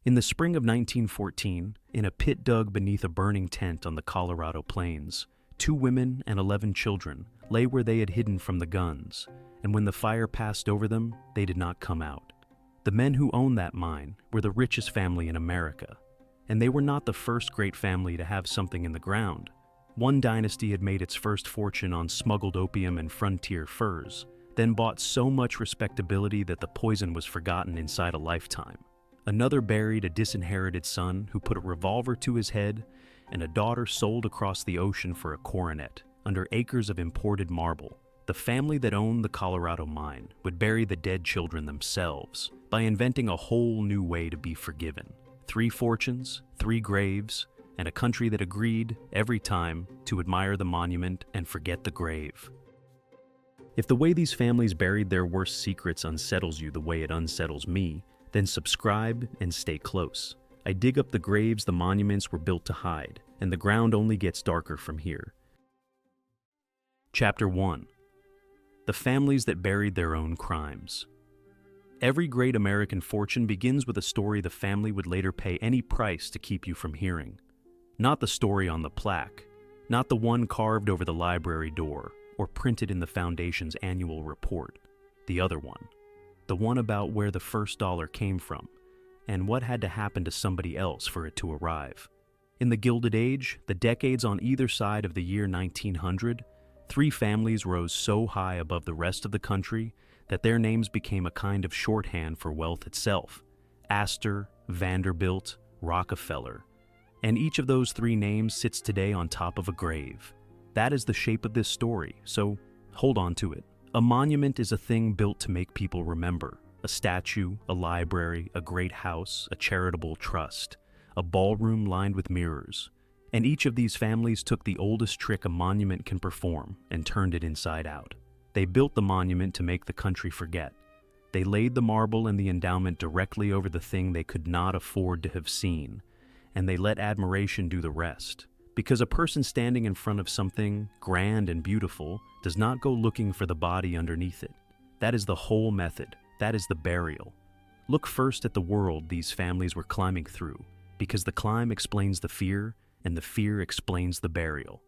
In the spring of 1914, in a pit dug beneath a burning tent on the Colorado plains, 2 women and 11 children lay where they had hidden from the guns, and when the fire passed over them, they did not come out. The men who owned that mine were the richest family in America, and they were not the first great family to have something in the ground. One dynasty had made its first fortune on smuggled opium and frontier furs, then bought so much respectability that the poison was forgotten inside a lifetime. Another buried a disinherited son who put a revolver to his head, and a daughter sold across the ocean for a coronet, under acres of imported marble. The family that owned the Colorado mine would bury the dead children themselves by inventing a whole new way to be forgiven. 3 fortunes, 3 graves, and a country that agreed, every time, to admire the monument and forget the grave. If the way these families buried their worst secrets unsettles you the way it unsettles me, then subscribe and stay close. I dig up the graves the monuments were built to hide, and the ground only gets darker from here. Chapter 1. The families that buried their own crimes. Every great American fortune begins with a story the family would later pay any price to keep you from hearing. Not the story on the plaque, not the one carved over the library door or printed in the foundation's annual report. The other one. The one about where the first dollar came from and what had to happen to somebody else for it to arrive. In the Gilded Age, the decades on either side of the year 1900, 3 families rose so high above the rest of the country that their names became a kind of shorthand for wealth itself. Astor, Vanderbilt, Rockefeller. And each of those 3 names sits today on top of a grave. That is the shape of this story, so hold on to it. A monument is a thing built to make people remember. A statue, a library, a great house, a charitable trust, a ballroom lined with mirrors. And each of these families took the oldest trick a monument can perform and turned it inside out. They built the monument to make the country forget. They laid the marble and the endowment directly over the thing they could not afford to have seen, and they let admiration do the rest. Because a person standing in front of something grand and beautiful does not go looking for the body underneath it. That is the whole method. That is the burial. Look first at the world these families were climbing through, because the climb explains the fear, and the fear explains the burial.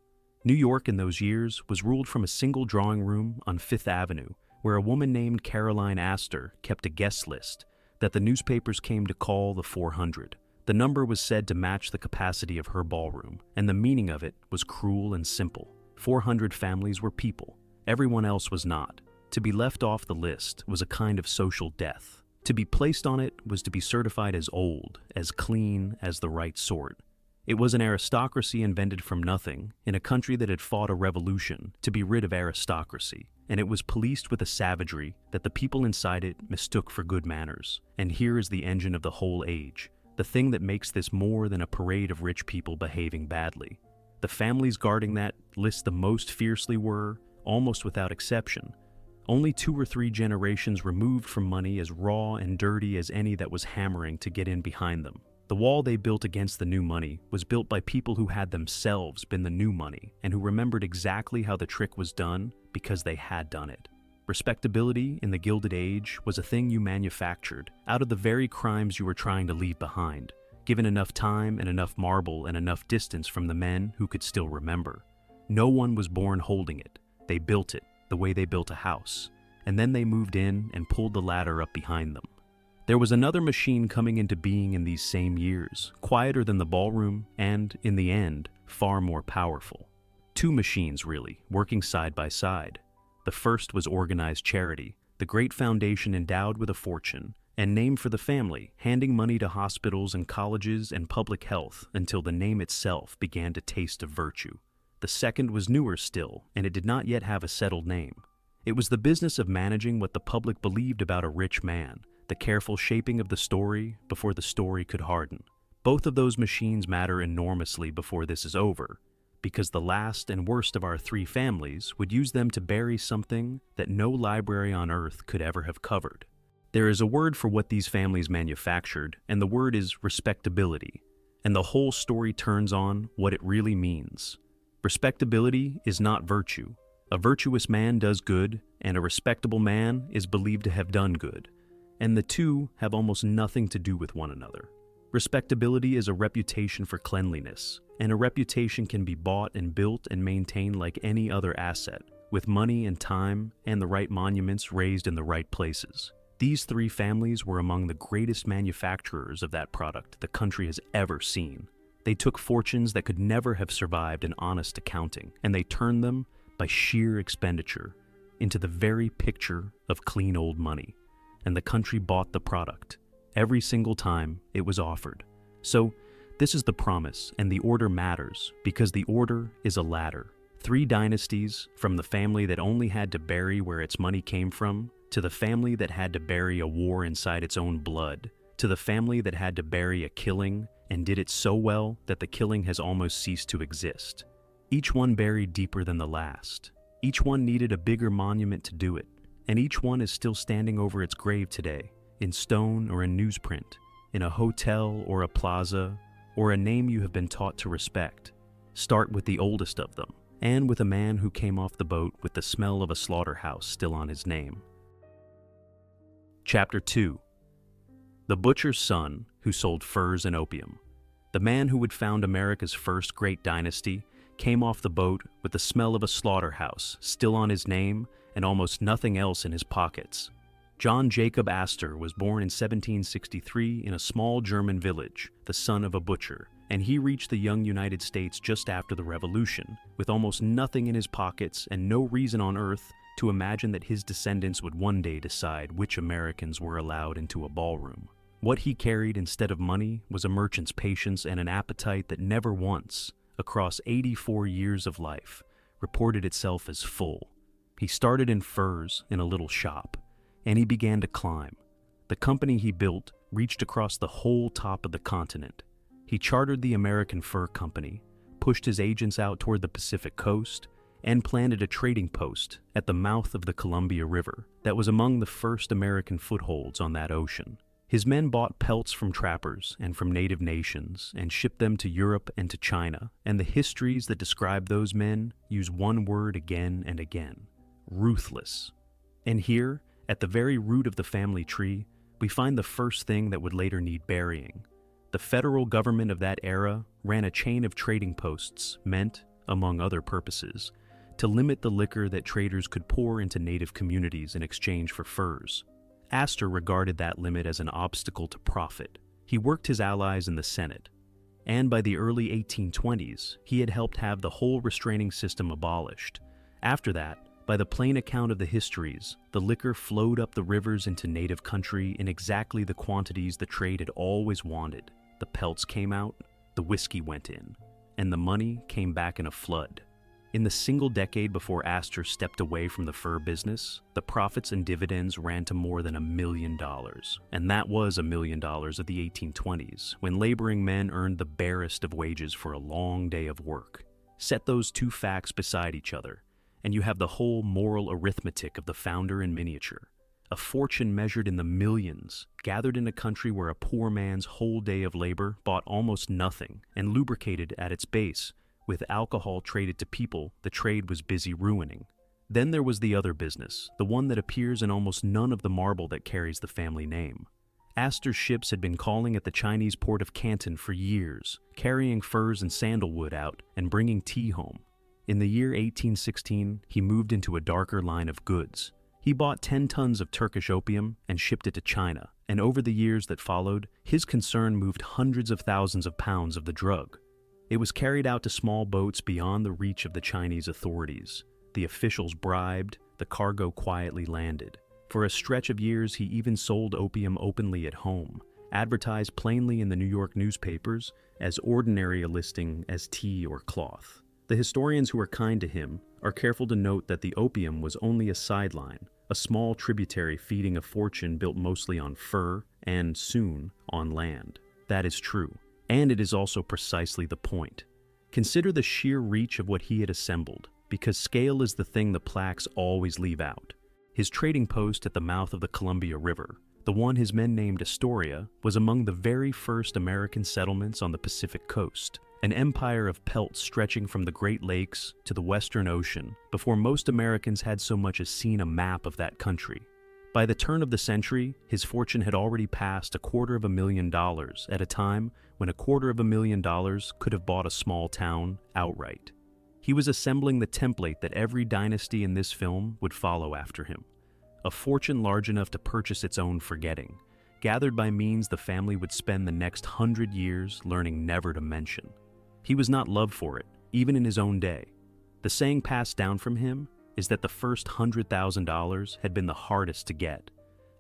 New York in those years was ruled from a single drawing room on 5th Avenue, where a woman named Caroline Astor kept a guest list that the newspapers came to call the 400. The number was said to match the capacity of her ballroom, and the meaning of it was cruel and simple. 400 families were people. Everyone else was not. To be left off the list was a kind of social death. To be placed on it was to be certified as old, as clean as the right sort. It was an aristocracy invented from nothing, in a country that had fought a revolution to be rid of aristocracy, and it was policed with a savagery that the people inside it mistook for good manners. And here is the engine of the whole age, the thing that makes this more than a parade of rich people behaving badly. The families guarding that list the most fiercely were, almost without exception, only 2 or 3 generations removed from money as raw and dirty as any that was hammering to get in behind them. The wall they built against the new money was built by people who had themselves been the new money and who remembered exactly how the trick was done because they had done it. Respectability in the Gilded Age was a thing you manufactured out of the very crimes you were trying to leave behind, given enough time and enough marble and enough distance from the men who could still remember. No one was born holding it. They built it the way they built a house, and then they moved in and pulled the ladder up behind them. There was another machine coming into being in these same years, quieter than the ballroom and, in the end, far more powerful. 2 machines, really, working side by side. The first was organized charity, the great foundation endowed with a fortune, and named for the family, handing money to hospitals and colleges and public health until the name itself began to taste of virtue. The second was newer still, and it did not yet have a settled name. It was the business of managing what the public believed about a rich man, the careful shaping of the story before the story could harden. Both of those machines matter enormously before this is over, because the last and worst of our 3 families would use them to bury something that no library on earth could ever have covered. There is a word for what these families manufactured, and the word is respectability, and the whole story turns on what it really means. Respectability is not virtue. A virtuous man does good, and a respectable man is believed to have done good, and the 2 have almost nothing to do with one another. Respectability is a reputation for cleanliness, and a reputation can be bought and built and maintained like any other asset, with money and time and the right monuments raised in the right places. These three families were among the greatest manufacturers of that product the country has ever seen. They took fortunes that could never have survived an honest accounting, and they turned them, by sheer expenditure, into the very picture of clean old money. And the country bought the product every single time it was offered. So, this is the promise, and the order matters, because the order is a ladder. 3 dynasties, from the family that only had to bury where its money came from, to the family that had to bury a war inside its own blood, to the family that had to bury a killing and did it so well that the killing has almost ceased to exist. Each one buried deeper than the last. Each one needed a bigger monument to do it, and each one is still standing over its grave today, in stone or in newsprint, in a hotel or a plaza, or a name you have been taught to respect. Start with the oldest of them, and with a man who came off the boat with the smell of a slaughterhouse still on his name. Chapter 2. The butcher's son who sold furs and opium. The man who would found America's first great dynasty came off the boat with the smell of a slaughterhouse still on his name and almost nothing else in his pockets. John Jacob Astor was born in 1763 in a small German village, the son of a butcher, and he reached the young United States just after the Revolution, with almost nothing in his pockets and no reason on earth to imagine that his descendants would one day decide which Americans were allowed into a ballroom. What he carried instead of money was a merchant's patience and an appetite that never once, across 84 years of life, reported itself as full. He started in furs in a little shop, and he began to climb. The company he built reached across the whole top of the continent. He chartered the American Fur Company, pushed his agents out toward the Pacific coast, and planted a trading post at the mouth of the Columbia River that was among the first American footholds on that ocean. His men bought pelts from trappers and from native nations and shipped them to Europe and to China, and the histories that describe those men use one word again and again: ruthless. And here, at the very root of the family tree, we find the first thing that would later need burying. The federal government of that era ran a chain of trading posts meant, among other purposes, to limit the liquor that traders could pour into native communities in exchange for furs. Astor regarded that limit as an obstacle to profit. He worked his allies in the Senate, and by the early 1820s, he had helped have the whole restraining system abolished. After that, by the plain account of the histories, the liquor flowed up the rivers into native country in exactly the quantities the trade had always wanted. The pelts came out, the whiskey went in, and the money came back in a flood. In the single decade before Astor stepped away from the fur business, the profits and dividends ran to more than $1 million. And that was $1 million of the 1820s, when laboring men earned the barest of wages for a long day of work. Set those two facts beside each other, and you have the whole moral arithmetic of the founder in miniature. A fortune measured in the millions, gathered in a country where a poor man's whole day of labor bought almost nothing, and lubricated at its base with alcohol traded to people the trade was busy ruining. Then there was the other business, the one that appears in almost none of the marble that carries the family name. Astor's ships had been calling at the Chinese port of Canton for years, carrying furs and sandalwood out and bringing tea home. In the year 1816, he moved into a darker line of goods. He bought 10 tons of Turkish opium and shipped it to China, and over the years that followed, his concern moved hundreds of thousands of pounds of the drug. It was carried out to small boats beyond the reach of the Chinese authorities. The officials bribed, the cargo quietly landed. For a stretch of years, he even sold opium openly at home, advertised plainly in the New York newspapers, as ordinary a listing as tea or cloth. The historians who are kind to him are careful to note that the opium was only a sideline, a small tributary feeding a fortune built mostly on fur and, soon, on land. That is true. And it is also precisely the point. Consider the sheer reach of what he had assembled, because scale is the thing the plaques always leave out. His trading post at the mouth of the Columbia River, the one his men named Astoria, was among the very first American settlements on the Pacific coast, an empire of pelts stretching from the Great Lakes to the Western Ocean before most Americans had so much as seen a map of that country. By the turn of the century, his fortune had already passed $250,000 at a time when $250,000 could have bought a small town outright. He was assembling the template that every dynasty in this film would follow after him. A fortune large enough to purchase its own forgetting, gathered by means the family would spend the next 100 years learning never to mention. He was not loved for it, even in his own day. The saying passed down from him is that the first $100,000 had been the hardest to get,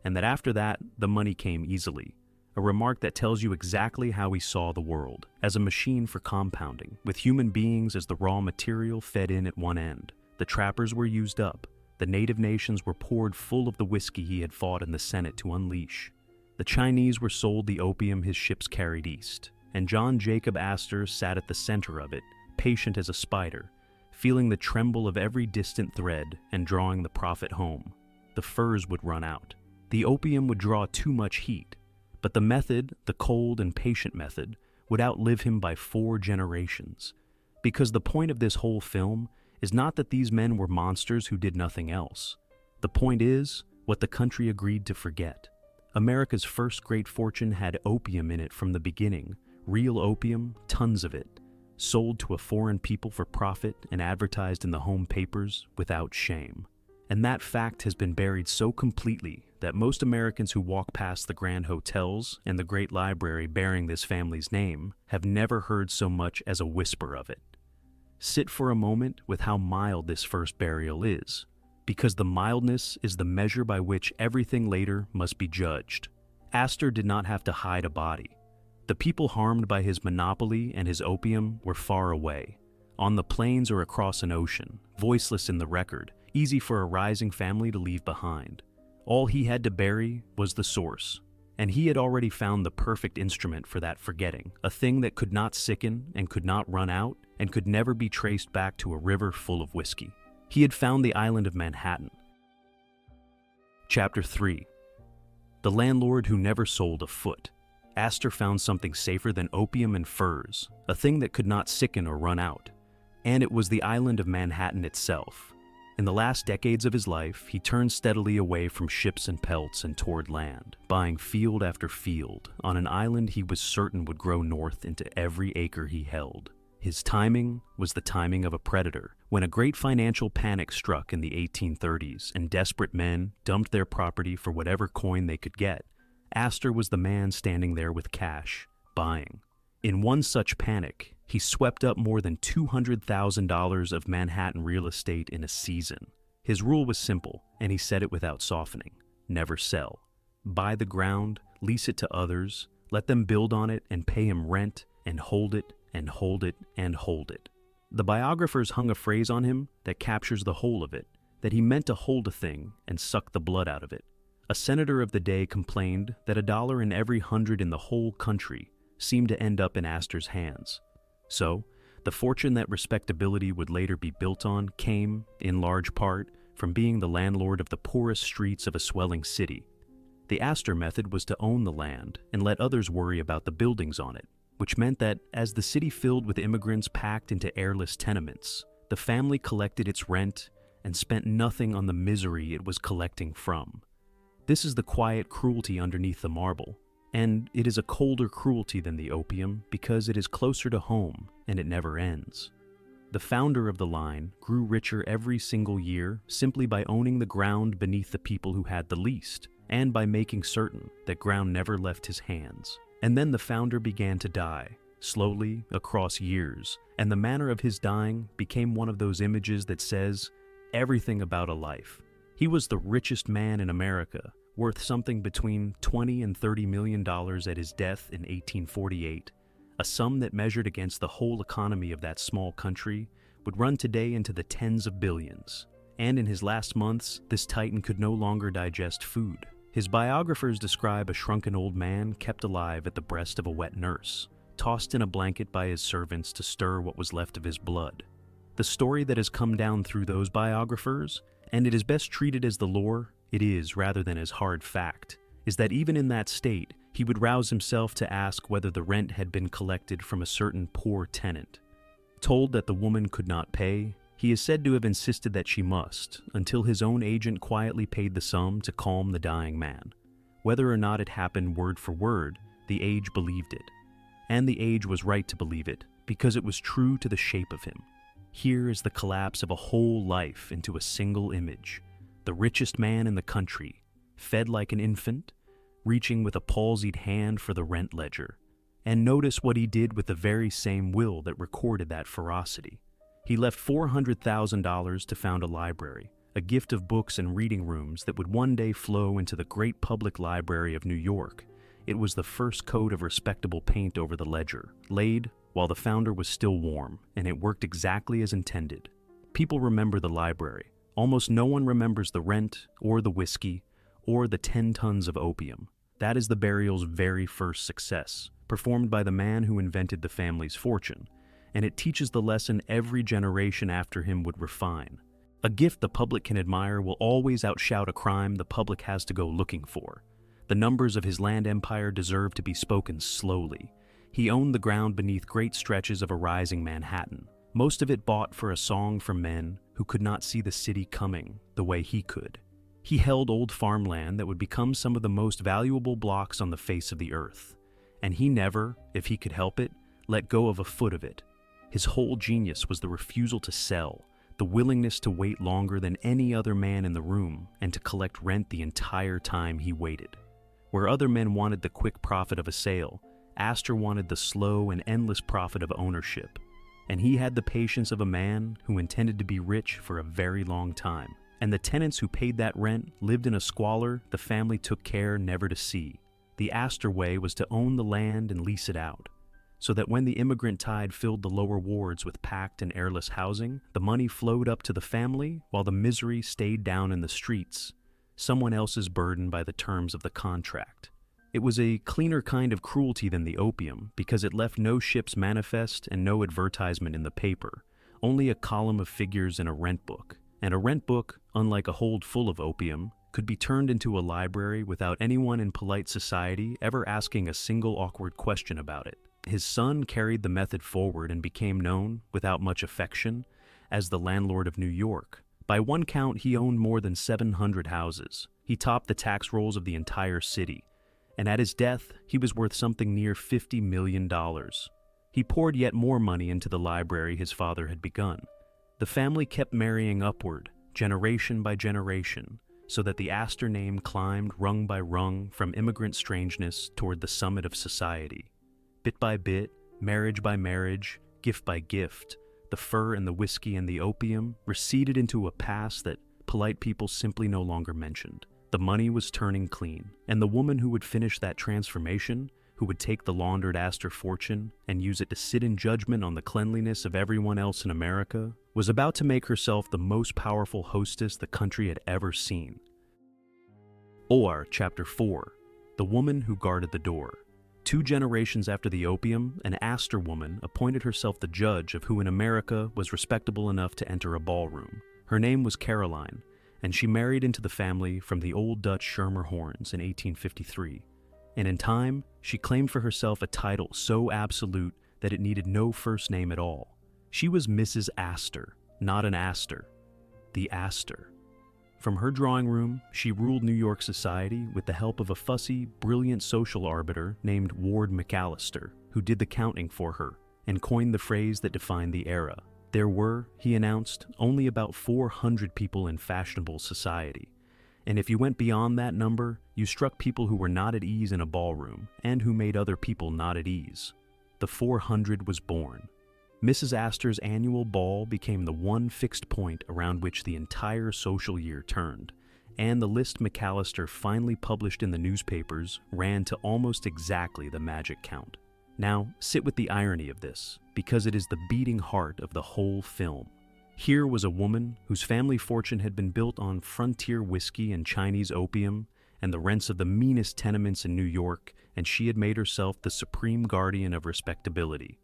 and that after that, the money came easily. A remark that tells you exactly how he saw the world, as a machine for compounding, with human beings as the raw material fed in at one end. The trappers were used up. The native nations were poured full of the whiskey he had fought in the Senate to unleash. The Chinese were sold the opium his ships carried east, and John Jacob Astor sat at the center of it, patient as a spider, feeling the tremble of every distant thread and drawing the profit home. The furs would run out. The opium would draw too much heat, but the method, the cold and patient method, would outlive him by 4 generations. Because the point of this whole film is not that these men were monsters who did nothing else. The point is what the country agreed to forget. America's first great fortune had opium in it from the beginning, real opium, tons of it, sold to a foreign people for profit and advertised in the home papers without shame. And that fact has been buried so completely that most Americans who walk past the grand hotels and the great library bearing this family's name have never heard so much as a whisper of it. Sit for a moment with how mild this first burial is, because the mildness is the measure by which everything later must be judged. Astor did not have to hide a body. The people harmed by his monopoly and his opium were far away, on the plains or across an ocean, voiceless in the record, easy for a rising family to leave behind. All he had to bury was the source, and he had already found the perfect instrument for that forgetting, a thing that could not sicken and could not run out and could never be traced back to a river full of whiskey. He had found the island of Manhattan. Chapter 3. The landlord who never sold a foot. Astor found something safer than opium and furs, a thing that could not sicken or run out. And it was the island of Manhattan itself. In the last decades of his life, he turned steadily away from ships and pelts and toward land, buying field after field on an island he was certain would grow north into every acre he held. His timing was the timing of a predator. When a great financial panic struck in the 1830s and desperate men dumped their property for whatever coin they could get, Astor was the man standing there with cash, buying. In one such panic, he swept up more than $200,000 of Manhattan real estate in a season. His rule was simple, and he said it without softening. Never sell. Buy the ground, lease it to others, let them build on it and pay him rent, and hold it, and hold it, and hold it. The biographers hung a phrase on him that captures the whole of it, that he meant to hold a thing and suck the blood out of it. A senator of the day complained that $1 in every 100 in the whole country seemed to end up in Astor's hands. So, the fortune that respectability would later be built on came, in large part, from being the landlord of the poorest streets of a swelling city. The Astor method was to own the land and let others worry about the buildings on it, which meant that as the city filled with immigrants packed into airless tenements, the family collected its rent and spent nothing on the misery it was collecting from. This is the quiet cruelty underneath the marble, and it is a colder cruelty than the opium because it is closer to home and it never ends. The founder of the line grew richer every single year simply by owning the ground beneath the people who had the least, and by making certain that ground never left his hands. And then the founder began to die, slowly across years, and the manner of his dying became one of those images that says everything about a life. He was the richest man in America, worth something between $20 and $30 million at his death in 1848, a sum that measured against the whole economy of that small country would run today into the tens of billions. And in his last months, this titan could no longer digest food. His biographers describe a shrunken old man kept alive at the breast of a wet nurse, tossed in a blanket by his servants to stir what was left of his blood. The story that has come down through those biographers, and it is best treated as the lore it is rather than as hard fact, is that even in that state, he would rouse himself to ask whether the rent had been collected from a certain poor tenant. Told that the woman could not pay, He is said to have insisted that she must, until his own agent quietly paid the sum to calm the dying man. Whether or not it happened word for word, the age believed it. And the age was right to believe it, because it was true to the shape of him. Here is the collapse of a whole life into a single image. The richest man in the country, fed like an infant, reaching with a palsied hand for the rent ledger. And notice what he did with the very same will that recorded that ferocity. He left $400,000 to found a library, a gift of books and reading rooms that would one day flow into the great public library of New York. It was the first coat of respectable paint over the ledger, laid while the founder was still warm, and it worked exactly as intended. People remember the library. Almost no one remembers the rent, or the whiskey, or the 10 tons of opium. That is the burial's very first success, performed by the man who invented the family's fortune, and it teaches the lesson every generation after him would refine. A gift the public can admire will always outshout a crime the public has to go looking for. The numbers of his land empire deserve to be spoken slowly. He owned the ground beneath great stretches of a rising Manhattan, most of it bought for a song for men who could not see the city coming the way he could. He held old farmland that would become some of the most valuable blocks on the face of the earth, and he never, if he could help it, let go of a foot of it. His whole genius was the refusal to sell, the willingness to wait longer than any other man in the room, and to collect rent the entire time he waited. Where other men wanted the quick profit of a sale, Astor wanted the slow and endless profit of ownership, and he had the patience of a man who intended to be rich for a very long time. And the tenants who paid that rent lived in a squalor the family took care never to see. The Astor way was to own the land and lease it out, so that when the immigrant tide filled the lower wards with packed and airless housing, the money flowed up to the family while the misery stayed down in the streets, someone else's burden by the terms of the contract. It was a cleaner kind of cruelty than the opium because it left no ship's manifest and no advertisement in the paper, only a column of figures in a rent book. And a rent book, unlike a hold full of opium, could be turned into a library without anyone in polite society ever asking a single awkward question about it. His son carried the method forward and became known, without much affection, as the landlord of New York. By one count, he owned more than 700 houses. He topped the tax rolls of the entire city, and at his death, he was worth something near $50 million. He poured yet more money into the library his father had begun. The family kept marrying upward, generation by generation, so that the Astor name climbed rung by rung from immigrant strangeness toward the summit of society. Bit by bit, marriage by marriage, gift by gift, the fur and the whiskey and the opium receded into a past that polite people simply no longer mentioned. The money was turning clean, and the woman who would finish that transformation, who would take the laundered Astor fortune and use it to sit in judgment on the cleanliness of everyone else in America, was about to make herself the most powerful hostess the country had ever seen. Or, Chapter 4, The Woman Who Guarded the Door. 2 generations after the opium, an Astor woman appointed herself the judge of who in America was respectable enough to enter a ballroom. Her name was Caroline, and she married into the family from the old Dutch Schermerhorns in 1853. And in time, she claimed for herself a title so absolute that it needed no first name at all. She was Mrs. Astor, not an Astor. The Astor. From her drawing room, she ruled New York society with the help of a fussy, brilliant social arbiter named Ward McAllister, who did the counting for her and coined the phrase that defined the era. There were, he announced, only about 400 people in fashionable society. And if you went beyond that number, you struck people who were not at ease in a ballroom and who made other people not at ease. The 400 was born. Mrs. Astor's annual ball became the one fixed point around which the entire social year turned, and the list McAllister finally published in the newspapers ran to almost exactly the magic count. Now, sit with the irony of this, because it is the beating heart of the whole film. Here was a woman whose family fortune had been built on frontier whiskey and Chinese opium and the rents of the meanest tenements in New York, and she had made herself the supreme guardian of respectability.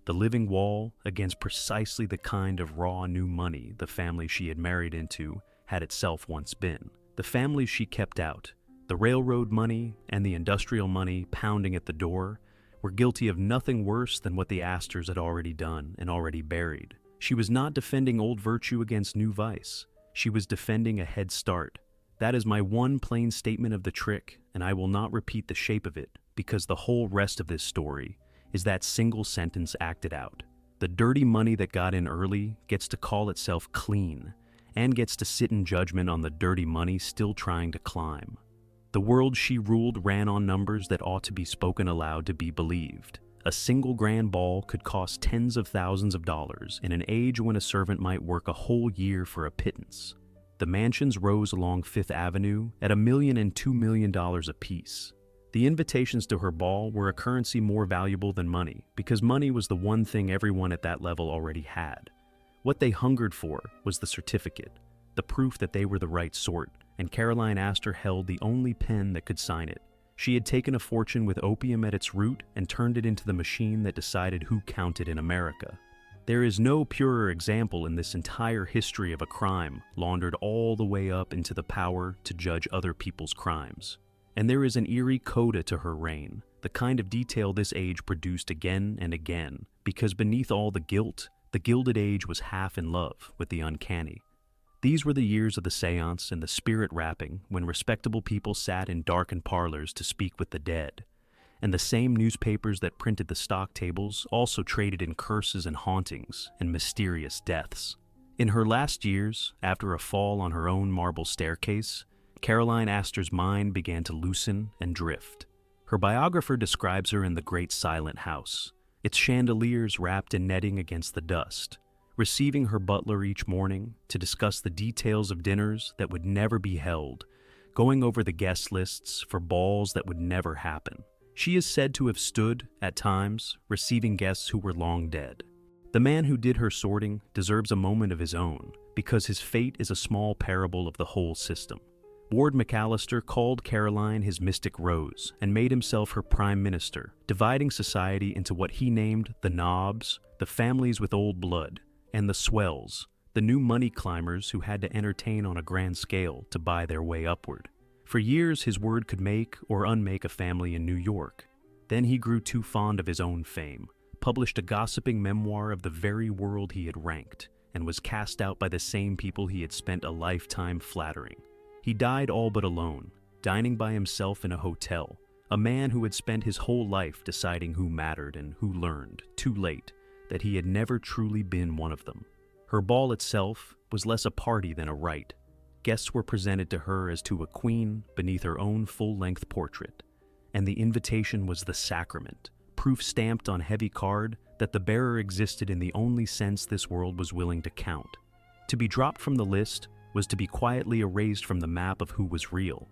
The living wall against precisely the kind of raw new money the family she had married into had itself once been. The families she kept out, the railroad money and the industrial money pounding at the door, were guilty of nothing worse than what the Astors had already done and already buried. She was not defending old virtue against new vice. She was defending a head start. That is my one plain statement of the trick, and I will not repeat the shape of it, because the whole rest of this story is that single sentence acted out. The dirty money that got in early gets to call itself clean, and gets to sit in judgment on the dirty money still trying to climb. The world she ruled ran on numbers that ought to be spoken aloud to be believed. A single grand ball could cost tens of thousands of dollars in an age when a servant might work a whole year for a pittance. The mansions rose along Fifth Avenue at $1 million and $2 million apiece. The invitations to her ball were a currency more valuable than money, because money was the one thing everyone at that level already had. What they hungered for was the certificate, the proof that they were the right sort, and Caroline Astor held the only pen that could sign it. She had taken a fortune with opium at its root and turned it into the machine that decided who counted in America. There is no purer example in this entire history of a crime laundered all the way up into the power to judge other people's crimes. And there is an eerie coda to her reign, the kind of detail this age produced again and again, because beneath all the guilt, the Gilded Age was half in love with the uncanny. These were the years of the séance and the spirit rapping, when respectable people sat in darkened parlors to speak with the dead. And the same newspapers that printed the stock tables also traded in curses and hauntings and mysterious deaths. In her last years, after a fall on her own marble staircase, Caroline Astor's mind began to loosen and drift. Her biographer describes her in the great silent house, its chandeliers wrapped in netting against the dust, receiving her butler each morning to discuss the details of dinners that would never be held, going over the guest lists for balls that would never happen. She is said to have stood, at times, receiving guests who were long dead. The man who did her sorting deserves a moment of his own, because his fate is a small parable of the whole system. Ward McAllister called Caroline his mystic rose and made himself her prime minister, dividing society into what he named the knobs, the families with old blood, and the swells, the new money climbers who had to entertain on a grand scale to buy their way upward. For years his word could make or unmake a family in New York. Then he grew too fond of his own fame, published a gossiping memoir of the very world he had ranked, and was cast out by the same people he had spent a lifetime flattering. He died all but alone, dining by himself in a hotel, a man who had spent his whole life deciding who mattered and who learned, too late, that he had never truly been one of them. Her ball itself was less a party than a rite. Guests were presented to her as to a queen beneath her own full-length portrait, and the invitation was the sacrament, proof stamped on heavy card that the bearer existed in the only sense this world was willing to count. To be dropped from the list was to be quietly erased from the map of who was real,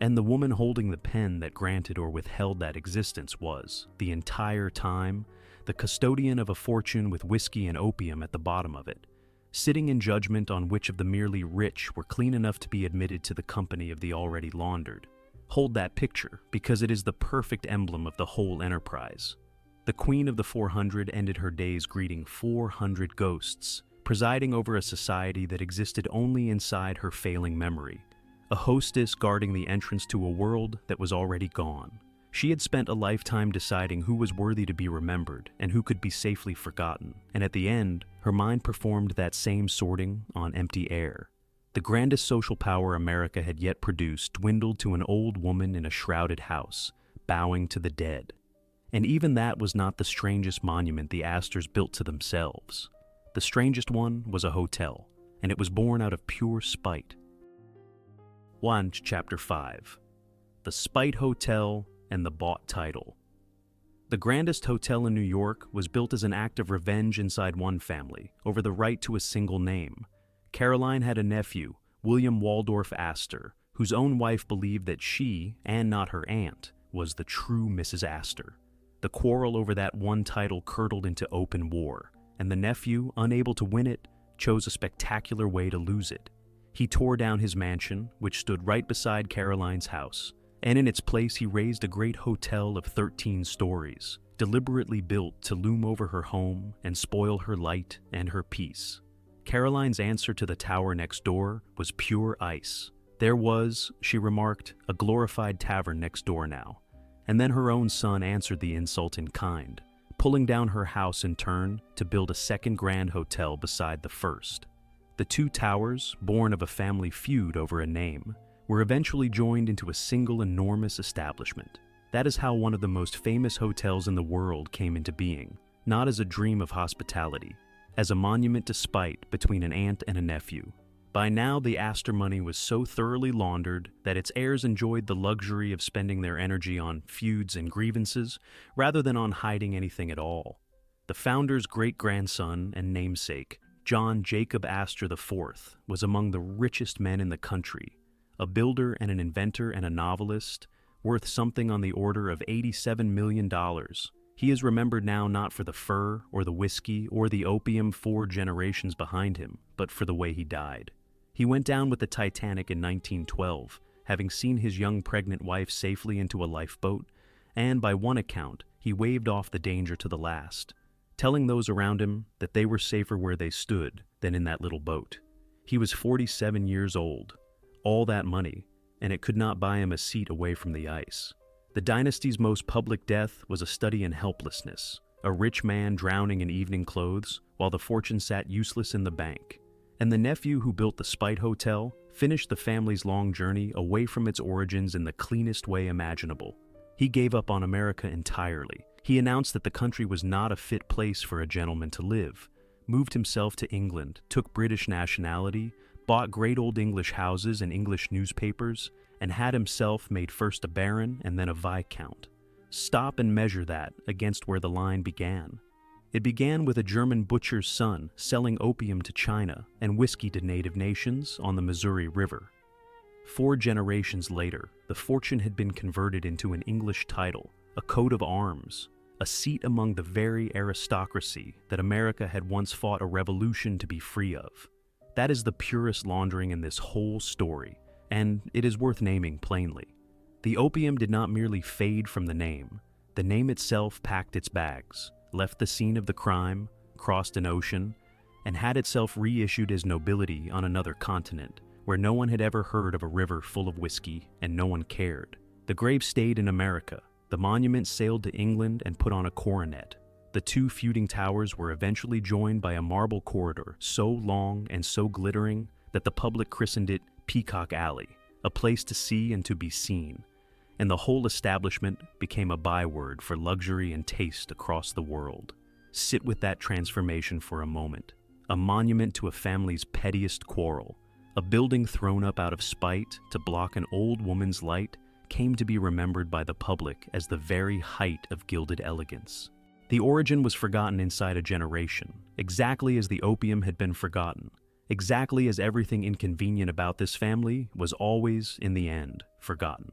and the woman holding the pen that granted or withheld that existence was, the entire time, the custodian of a fortune with whiskey and opium at the bottom of it, sitting in judgment on which of the merely rich were clean enough to be admitted to the company of the already laundered. Hold that picture, because it is the perfect emblem of the whole enterprise. The Queen of the 400 ended her days greeting 400 ghosts, presiding over a society that existed only inside her failing memory, a hostess guarding the entrance to a world that was already gone. She had spent a lifetime deciding who was worthy to be remembered and who could be safely forgotten, and at the end, her mind performed that same sorting on empty air. The grandest social power America had yet produced dwindled to an old woman in a shrouded house, bowing to the dead. And even that was not the strangest monument the Astors built to themselves. The strangest one was a hotel, and it was born out of pure spite. 1. Chapter 5. The Spite Hotel and the Bought Title. The grandest hotel in New York was built as an act of revenge inside one family over the right to a single name. Caroline had a nephew, William Waldorf-Astor, whose own wife believed that she, and not her aunt, was the true Mrs. Astor. The quarrel over that one title curdled into open war, and the nephew, unable to win it, chose a spectacular way to lose it. He tore down his mansion, which stood right beside Caroline's house, and in its place he raised a great hotel of 13 stories, deliberately built to loom over her home and spoil her light and her peace. Caroline's answer to the tower next door was pure ice. There was, she remarked, a glorified tavern next door now. And then her own son answered the insult in kind, pulling down her house in turn to build a second grand hotel beside the first. The two towers, born of a family feud over a name, were eventually joined into a single enormous establishment. That is how one of the most famous hotels in the world came into being, not as a dream of hospitality, as a monument to spite between an aunt and a nephew. By now, the Astor money was so thoroughly laundered that its heirs enjoyed the luxury of spending their energy on feuds and grievances rather than on hiding anything at all. The founder's great-grandson and namesake, John Jacob Astor IV, was among the richest men in the country, a builder and an inventor and a novelist, worth something on the order of $87 million. He is remembered now not for the fur or the whiskey or the opium 4 generations behind him, but for the way he died. He went down with the Titanic in 1912, having seen his young pregnant wife safely into a lifeboat, and by one account, he waved off the danger to the last, telling those around him that they were safer where they stood than in that little boat. He was 47 years old, all that money, and it could not buy him a seat away from the ice. The dynasty's most public death was a study in helplessness, a rich man drowning in evening clothes while the fortune sat useless in the bank. And the nephew who built the Spite Hotel finished the family's long journey away from its origins in the cleanest way imaginable. He gave up on America entirely. He announced that the country was not a fit place for a gentleman to live, moved himself to England, took British nationality, bought great old English houses and English newspapers, and had himself made first a baron and then a viscount. Stop and measure that against where the line began. It began with a German butcher's son selling opium to China and whiskey to native nations on the Missouri River. 4 generations later, the fortune had been converted into an English title, a coat of arms, a seat among the very aristocracy that America had once fought a revolution to be free of. That is the purest laundering in this whole story, and it is worth naming plainly. The opium did not merely fade from the name. The name itself packed its bags, left the scene of the crime, crossed an ocean, and had itself reissued as nobility on another continent, where no one had ever heard of a river full of whiskey and no one cared. The grave stayed in America. The monument sailed to England and put on a coronet. The 2 feuding towers were eventually joined by a marble corridor so long and so glittering that the public christened it Peacock Alley, a place to see and to be seen, and the whole establishment became a byword for luxury and taste across the world. Sit with that transformation for a moment. A monument to a family's pettiest quarrel, a building thrown up out of spite to block an old woman's light, came to be remembered by the public as the very height of gilded elegance. The origin was forgotten inside a generation, exactly as the opium had been forgotten, exactly as everything inconvenient about this family was always, in the end, forgotten.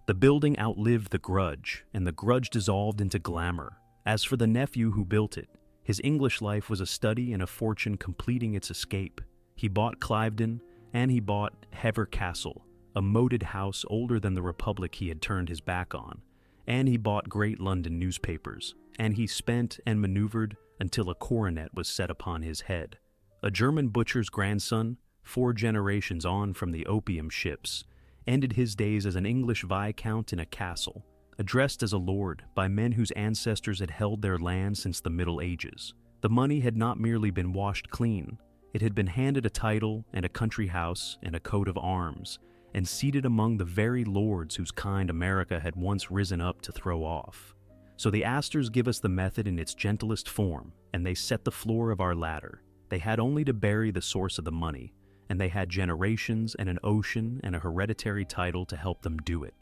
The building outlived the grudge, and the grudge dissolved into glamour. As for the nephew who built it, his English life was a study in a fortune completing its escape. He bought Cliveden, and he bought Hever Castle, a moated house older than the republic he had turned his back on, and he bought great London newspapers, and he spent and maneuvered until a coronet was set upon his head. A German butcher's grandson, 4 generations on from the opium ships, ended his days as an English viscount in a castle, addressed as a lord by men whose ancestors had held their land since the Middle Ages. The money had not merely been washed clean, it had been handed a title and a country house and a coat of arms, and seated among the very lords whose kind America had once risen up to throw off. So the Astors give us the method in its gentlest form, and they set the floor of our ladder. They had only to bury the source of the money, and they had generations and an ocean and a hereditary title to help them do it.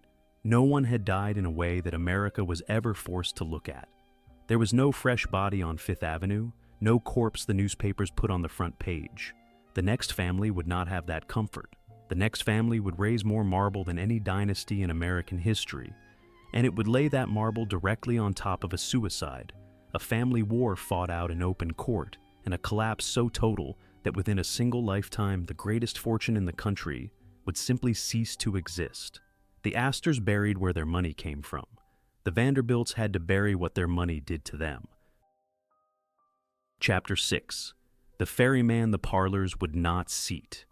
No one had died in a way that America was ever forced to look at. There was no fresh body on Fifth Avenue, no corpse the newspapers put on the front page. The next family would not have that comfort. The next family would raise more marble than any dynasty in American history, and it would lay that marble directly on top of a suicide, a family war fought out in open court, and a collapse so total that within a single lifetime the greatest fortune in the country would simply cease to exist. The Astors buried where their money came from. The Vanderbilts had to bury what their money did to them. Chapter 6. The ferryman the parlors would not seat.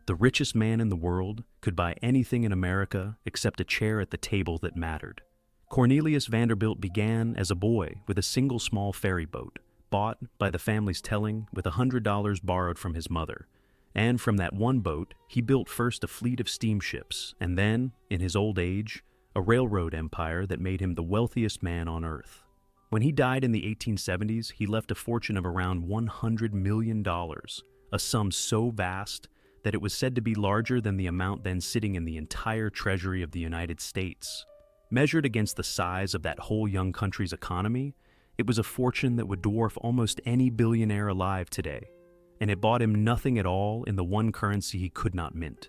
The richest man in the world could buy anything in America except a chair at the table that mattered. Cornelius Vanderbilt began as a boy with a single small ferry boat, bought, by the family's telling, with $100 borrowed from his mother. And from that one boat, he built first a fleet of steamships, and then, in his old age, a railroad empire that made him the wealthiest man on earth. When he died in the 1870s, he left a fortune of around $100 million, a sum so vast that it was said to be larger than the amount then sitting in the entire Treasury of the United States. Measured against the size of that whole young country's economy, it was a fortune that would dwarf almost any billionaire alive today, and it bought him nothing at all in the one currency he could not mint.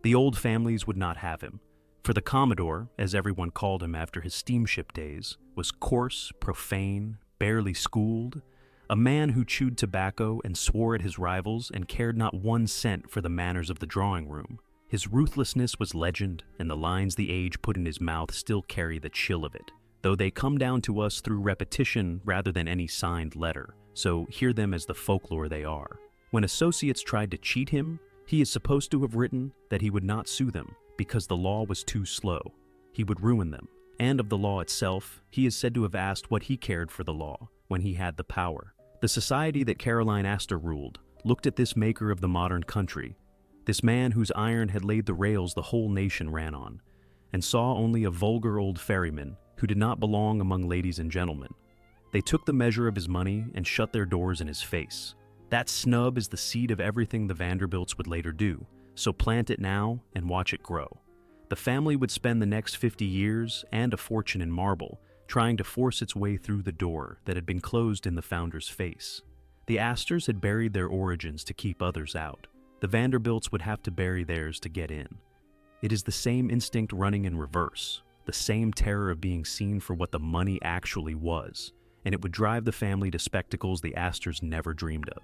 The old families would not have him, for the Commodore, as everyone called him after his steamship days, was coarse, profane, barely schooled, a man who chewed tobacco and swore at his rivals and cared not 1 cent for the manners of the drawing room. His ruthlessness was legend, and the lines the age put in his mouth still carry the chill of it, though they come down to us through repetition rather than any signed letter, so hear them as the folklore they are. When associates tried to cheat him, he is supposed to have written that he would not sue them because the law was too slow. He would ruin them, and of the law itself, he is said to have asked what he cared for the law when he had the power. The society that Caroline Astor ruled looked at this maker of the modern country, this man whose iron had laid the rails the whole nation ran on, and saw only a vulgar old ferryman who did not belong among ladies and gentlemen. They took the measure of his money and shut their doors in his face. That snub is the seed of everything the Vanderbilts would later do, so plant it now and watch it grow. The family would spend the next 50 years and a fortune in marble trying to force its way through the door that had been closed in the founder's face. The Astors had buried their origins to keep others out. The Vanderbilts would have to bury theirs to get in. It is the same instinct running in reverse, the same terror of being seen for what the money actually was, and it would drive the family to spectacles the Astors never dreamed of.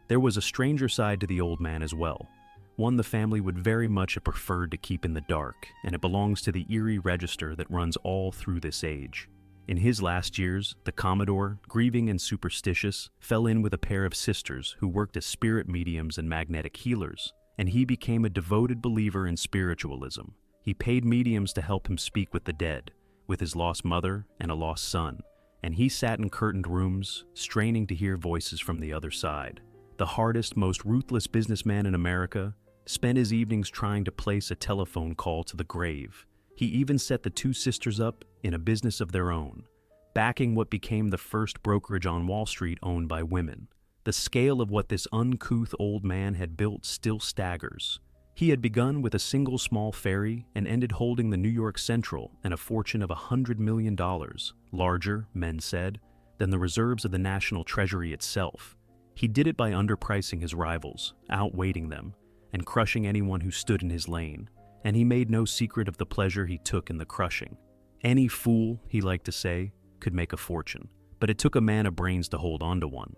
There was a stranger side to the old man as well, one the family would very much have preferred to keep in the dark, and it belongs to the eerie register that runs all through this age. In his last years, the Commodore, grieving and superstitious, fell in with a pair of sisters who worked as spirit mediums and magnetic healers, and he became a devoted believer in spiritualism. He paid mediums to help him speak with the dead, with his lost mother and a lost son, and he sat in curtained rooms, straining to hear voices from the other side. The hardest, most ruthless businessman in America spent his evenings trying to place a telephone call to the grave. He even set the two sisters up in a business of their own, backing what became the first brokerage on Wall Street owned by women. The scale of what this uncouth old man had built still staggers. He had begun with a single small ferry and ended holding the New York Central and a fortune of $100 million, larger, men said, than the reserves of the National Treasury itself. He did it by underpricing his rivals, outweighting them, and crushing anyone who stood in his lane. And he made no secret of the pleasure he took in the crushing. Any fool, he liked to say, could make a fortune, but it took a man of brains to hold on to one.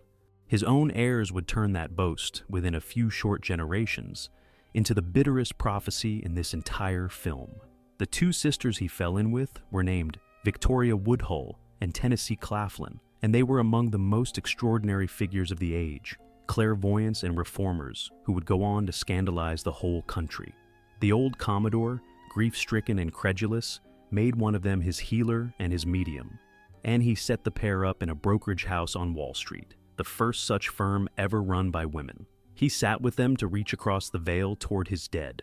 His own heirs would turn that boast, within a few short generations, into the bitterest prophecy in this entire film. The two sisters he fell in with were named Victoria Woodhull and Tennessee Claflin, and they were among the most extraordinary figures of the age, clairvoyants and reformers who would go on to scandalize the whole country. The old Commodore, grief-stricken and credulous, made one of them his healer and his medium, and he set the pair up in a brokerage house on Wall Street, the first such firm ever run by women. He sat with them to reach across the veil toward his dead.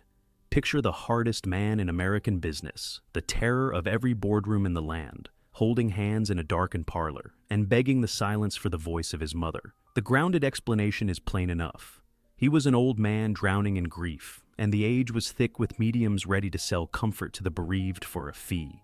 Picture the hardest man in American business, the terror of every boardroom in the land, holding hands in a darkened parlor, and begging the silence for the voice of his mother. The grounded explanation is plain enough. He was an old man drowning in grief, and the age was thick with mediums ready to sell comfort to the bereaved for a fee,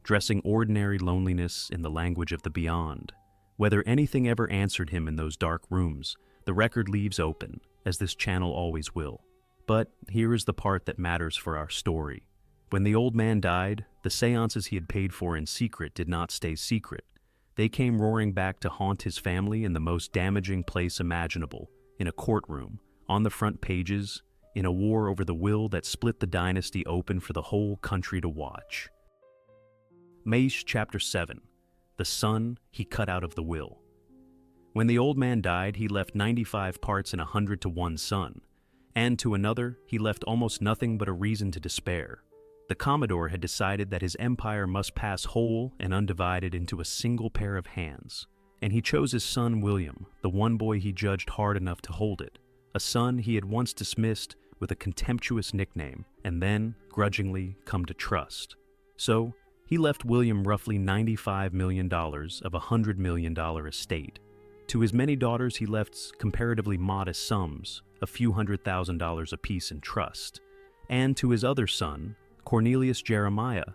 dressing ordinary loneliness in the language of the beyond. Whether anything ever answered him in those dark rooms, the record leaves open, as this channel always will. But here is the part that matters for our story. When the old man died, the séances he had paid for in secret did not stay secret. They came roaring back to haunt his family in the most damaging place imaginable, in a courtroom, on the front pages, in a war over the will that split the dynasty open for the whole country to watch. Maish chapter 7. The son he cut out of the will. When the old man died, he left 95 parts in 100 to one son, and to another he left almost nothing but a reason to despair. The Commodore had decided that his empire must pass whole and undivided into a single pair of hands, and he chose his son William, the one boy he judged hard enough to hold it, a son he had once dismissed with a contemptuous nickname and then, grudgingly, come to trust. So, he left William roughly $95 million of a $100 million estate. To his many daughters he left comparatively modest sums, a few $100,000 apiece in trust, and to his other son, Cornelius Jeremiah,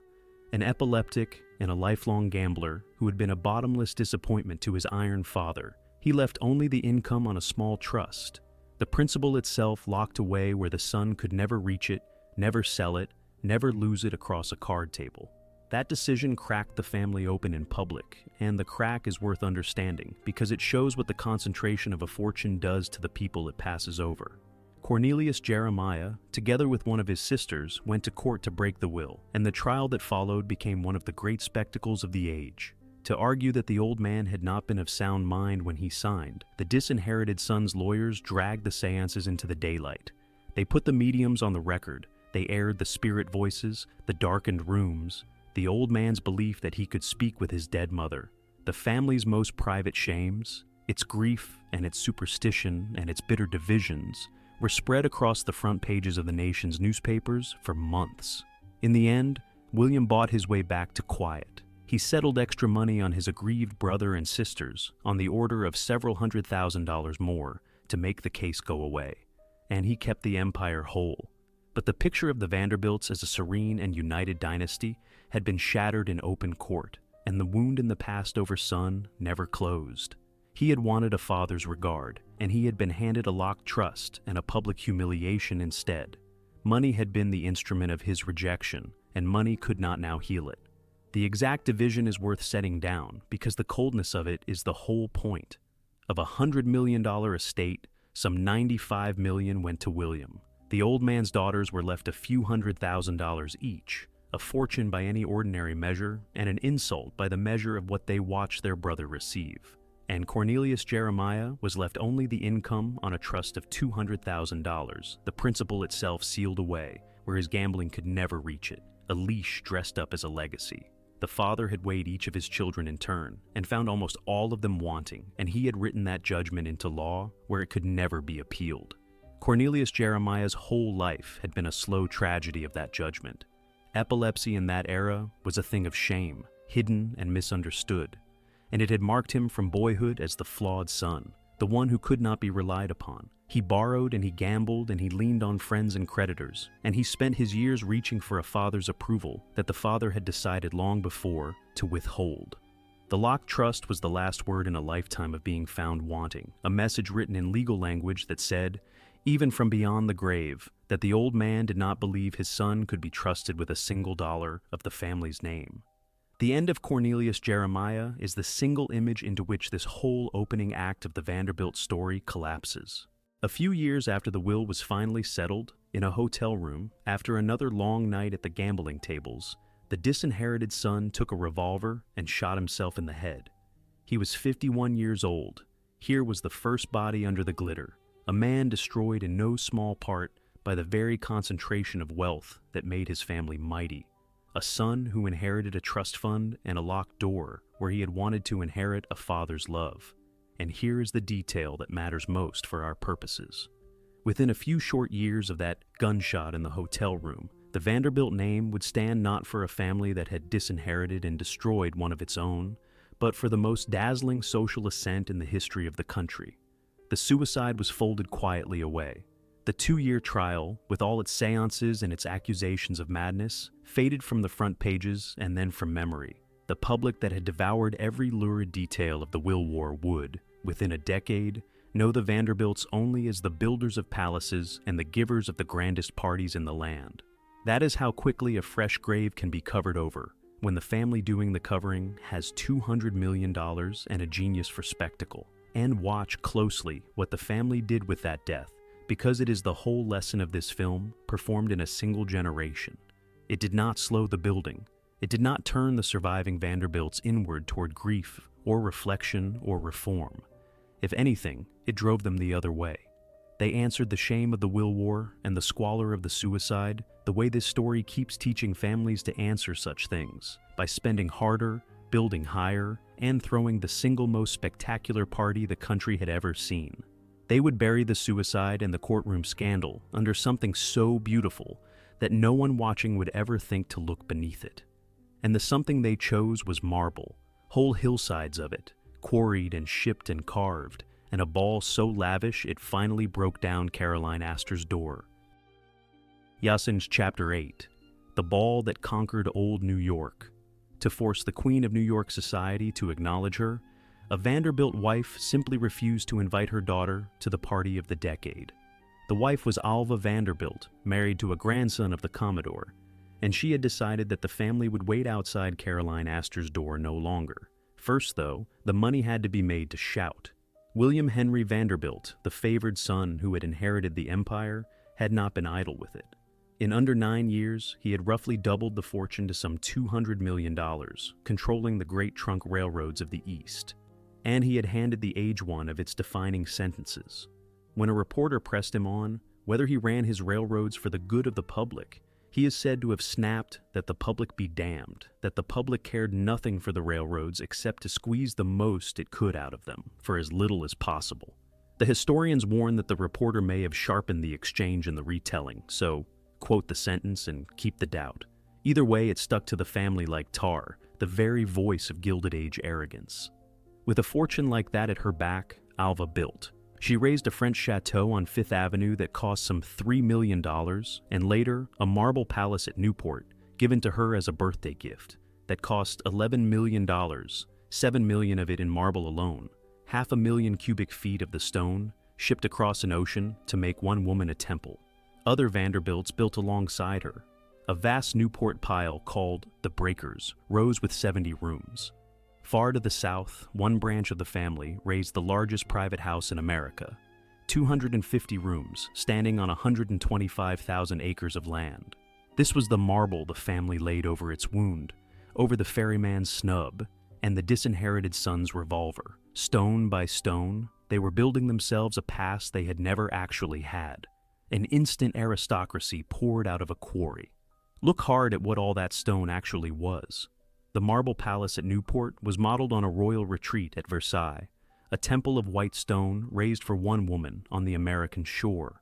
an epileptic and a lifelong gambler who had been a bottomless disappointment to his iron father, he left only the income on a small trust, the principal itself locked away where the son could never reach it, never sell it, never lose it across a card table. That decision cracked the family open in public, and the crack is worth understanding because it shows what the concentration of a fortune does to the people it passes over. Cornelius Jeremiah, together with one of his sisters, went to court to break the will, and the trial that followed became one of the great spectacles of the age. To argue that the old man had not been of sound mind when he signed, the disinherited son's lawyers dragged the séances into the daylight. They put the mediums on the record, they aired the spirit voices, the darkened rooms, the old man's belief that he could speak with his dead mother, the family's most private shames, its grief and its superstition and its bitter divisions, were spread across the front pages of the nation's newspapers for months. In the end, William bought his way back to quiet. He settled extra money on his aggrieved brother and sisters on the order of several $100,000 more to make the case go away, and he kept the empire whole. But the picture of the Vanderbilts as a serene and united dynasty had been shattered in open court, and the wound in the passed over son never closed. He had wanted a father's regard, and he had been handed a locked trust and a public humiliation instead. Money had been the instrument of his rejection, and money could not now heal it. The exact division is worth setting down because the coldness of it is the whole point. Of a $100 million estate, some $95 million went to William. The old man's daughters were left a few $100,000 each, a fortune by any ordinary measure, and an insult by the measure of what they watched their brother receive. And Cornelius Jeremiah was left only the income on a trust of $200,000, the principal itself sealed away, where his gambling could never reach it, a leash dressed up as a legacy. The father had weighed each of his children in turn, and found almost all of them wanting, and he had written that judgment into law where it could never be appealed. Cornelius Jeremiah's whole life had been a slow tragedy of that judgment. Epilepsy in that era was a thing of shame, hidden and misunderstood, and it had marked him from boyhood as the flawed son, the one who could not be relied upon. He borrowed and he gambled and he leaned on friends and creditors, and he spent his years reaching for a father's approval that the father had decided long before to withhold. The locked trust was the last word in a lifetime of being found wanting, a message written in legal language that said, even from beyond the grave, that the old man did not believe his son could be trusted with a single dollar of the family's name. The end of Cornelius Jeremiah is the single image into which this whole opening act of the Vanderbilt story collapses. A few years after the will was finally settled, in a hotel room, after another long night at the gambling tables, the disinherited son took a revolver and shot himself in the head. He was 51 years old. Here was the first body under the glitter, a man destroyed in no small part by the very concentration of wealth that made his family mighty. A son who inherited a trust fund and a locked door where he had wanted to inherit a father's love. And here is the detail that matters most for our purposes. Within a few short years of that gunshot in the hotel room, the Vanderbilt name would stand not for a family that had disinherited and destroyed one of its own, but for the most dazzling social ascent in the history of the country. The suicide was folded quietly away. The 2-year trial, with all its séances and its accusations of madness, faded from the front pages and then from memory. The public that had devoured every lurid detail of the will war would, within a decade, know the Vanderbilts only as the builders of palaces and the givers of the grandest parties in the land. That is how quickly a fresh grave can be covered over, when the family doing the covering has $200 million and a genius for spectacle. And watch closely what the family did with that death, because it is the whole lesson of this film performed in a single generation. It did not slow the building. It did not turn the surviving Vanderbilts inward toward grief or reflection or reform. If anything, it drove them the other way. They answered the shame of the will war and the squalor of the suicide the way this story keeps teaching families to answer such things, by spending harder, building higher, and throwing the single most spectacular party the country had ever seen. They would bury the suicide and the courtroom scandal under something so beautiful that no one watching would ever think to look beneath it. And the something they chose was marble, whole hillsides of it, quarried and shipped and carved, and a ball so lavish it finally broke down Caroline Astor's door. Yasin's Chapter 8, The Ball That Conquered Old New York. To force the Queen of New York society to acknowledge her, a Vanderbilt wife simply refused to invite her daughter to the party of the decade. The wife was Alva Vanderbilt, married to a grandson of the Commodore, and she had decided that the family would wait outside Caroline Astor's door no longer. First, though, the money had to be made to shout. William Henry Vanderbilt, the favored son who had inherited the empire, had not been idle with it. In under 9 years, he had roughly doubled the fortune to some $200 million, controlling the great trunk railroads of the East. And he had handed the age one of its defining sentences. When a reporter pressed him on whether he ran his railroads for the good of the public, he is said to have snapped that the public be damned, that the public cared nothing for the railroads except to squeeze the most it could out of them, for as little as possible. The historians warn that the reporter may have sharpened the exchange in the retelling, so quote the sentence and keep the doubt. Either way, it stuck to the family like tar, the very voice of Gilded Age arrogance. With a fortune like that at her back, Alva built. She raised a French chateau on Fifth Avenue that cost some $3 million, and later, a marble palace at Newport, given to her as a birthday gift, that cost $11 million, $7 million of it in marble alone, 500,000 cubic feet of the stone, shipped across an ocean to make one woman a temple. Other Vanderbilts built alongside her. A vast Newport pile called the Breakers rose with 70 rooms. Far to the south, one branch of the family raised the largest private house in America, 250 rooms, standing on 125,000 acres of land. This was the marble the family laid over its wound, over the ferryman's snub, and the disinherited son's revolver. Stone by stone, they were building themselves a past they had never actually had. An instant aristocracy poured out of a quarry. Look hard at what all that stone actually was. The marble palace at Newport was modeled on a royal retreat at Versailles, a temple of white stone raised for one woman on the American shore.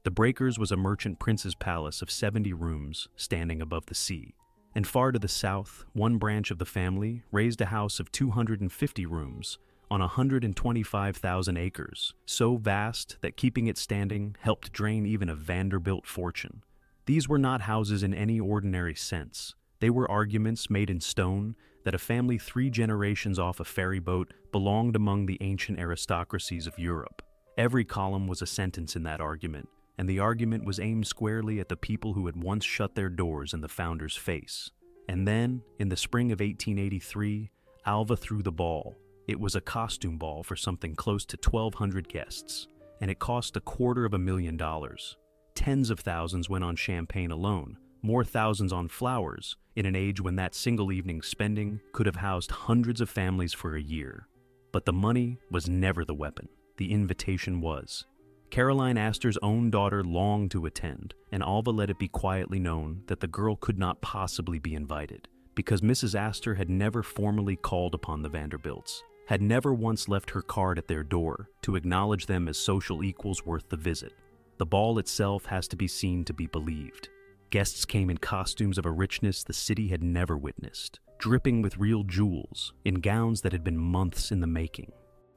The Breakers was a merchant prince's palace of 70 rooms standing above the sea. And far to the south, one branch of the family raised a house of 250 rooms on 125,000 acres, so vast that keeping it standing helped drain even a Vanderbilt fortune. These were not houses in any ordinary sense. They were arguments made in stone that a family 3 generations off a ferry boat belonged among the ancient aristocracies of Europe. Every column was a sentence in that argument, and the argument was aimed squarely at the people who had once shut their doors in the founder's face. And then, in the spring of 1883, Alva threw the ball. It was a costume ball for something close to 1,200 guests, and it cost $250,000. Tens of thousands went on champagne alone, more thousands on flowers, in an age when that single evening's spending could have housed hundreds of families for a year. But the money was never the weapon. The invitation was. Caroline Astor's own daughter longed to attend, and Alva let it be quietly known that the girl could not possibly be invited, because Mrs. Astor had never formally called upon the Vanderbilts, had never once left her card at their door to acknowledge them as social equals worth the visit. The ball itself has to be seen to be believed. Guests came in costumes of a richness the city had never witnessed, dripping with real jewels, in gowns that had been months in the making.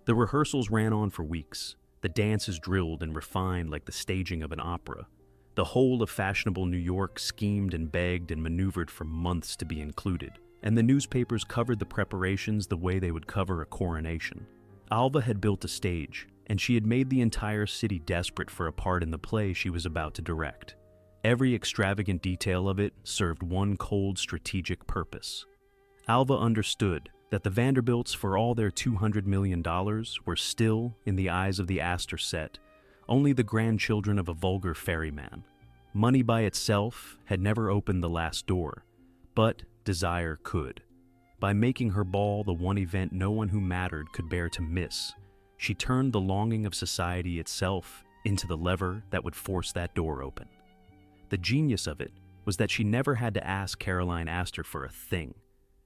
The rehearsals ran on for weeks, the dances drilled and refined like the staging of an opera. The whole of fashionable New York schemed and begged and maneuvered for months to be included, and the newspapers covered the preparations the way they would cover a coronation. Alva had built a stage, and she had made the entire city desperate for a part in the play she was about to direct. Every extravagant detail of it served one cold, strategic purpose. Alva understood that the Vanderbilts, for all their $200 million, were still, in the eyes of the Astor set, only the grandchildren of a vulgar ferryman. Money by itself had never opened the last door, but desire could. By making her ball the one event no one who mattered could bear to miss, she turned the longing of society itself into the lever that would force that door open. The genius of it was that she never had to ask Caroline Astor for a thing.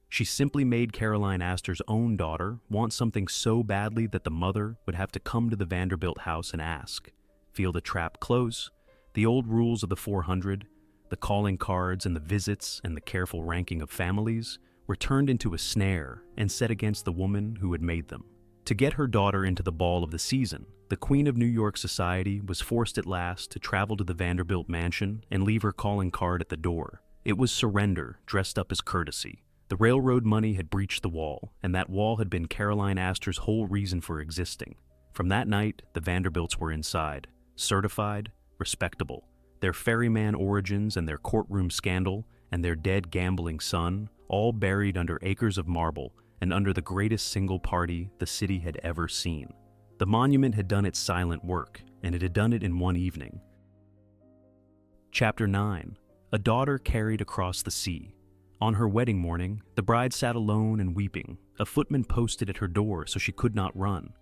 She simply made Caroline Astor's own daughter want something so badly that the mother would have to come to the Vanderbilt house and ask. Feel the trap close? The old rules of the 400, the calling cards and the visits and the careful ranking of families were turned into a snare and set against the woman who had made them. To get her daughter into the ball of the season, the Queen of New York society was forced at last to travel to the Vanderbilt mansion and leave her calling card at the door. It was surrender dressed up as courtesy. The railroad money had breached the wall, and that wall had been Caroline Astor's whole reason for existing. From that night, the Vanderbilts were inside, certified, respectable. Their ferryman origins and their courtroom scandal and their dead gambling son, all buried under acres of marble and under the greatest single party the city had ever seen. The monument had done its silent work, and it had done it in one evening. Chapter 9. A daughter carried across the sea. On her wedding morning, the bride sat alone and weeping. A footman posted at her door so she could not run.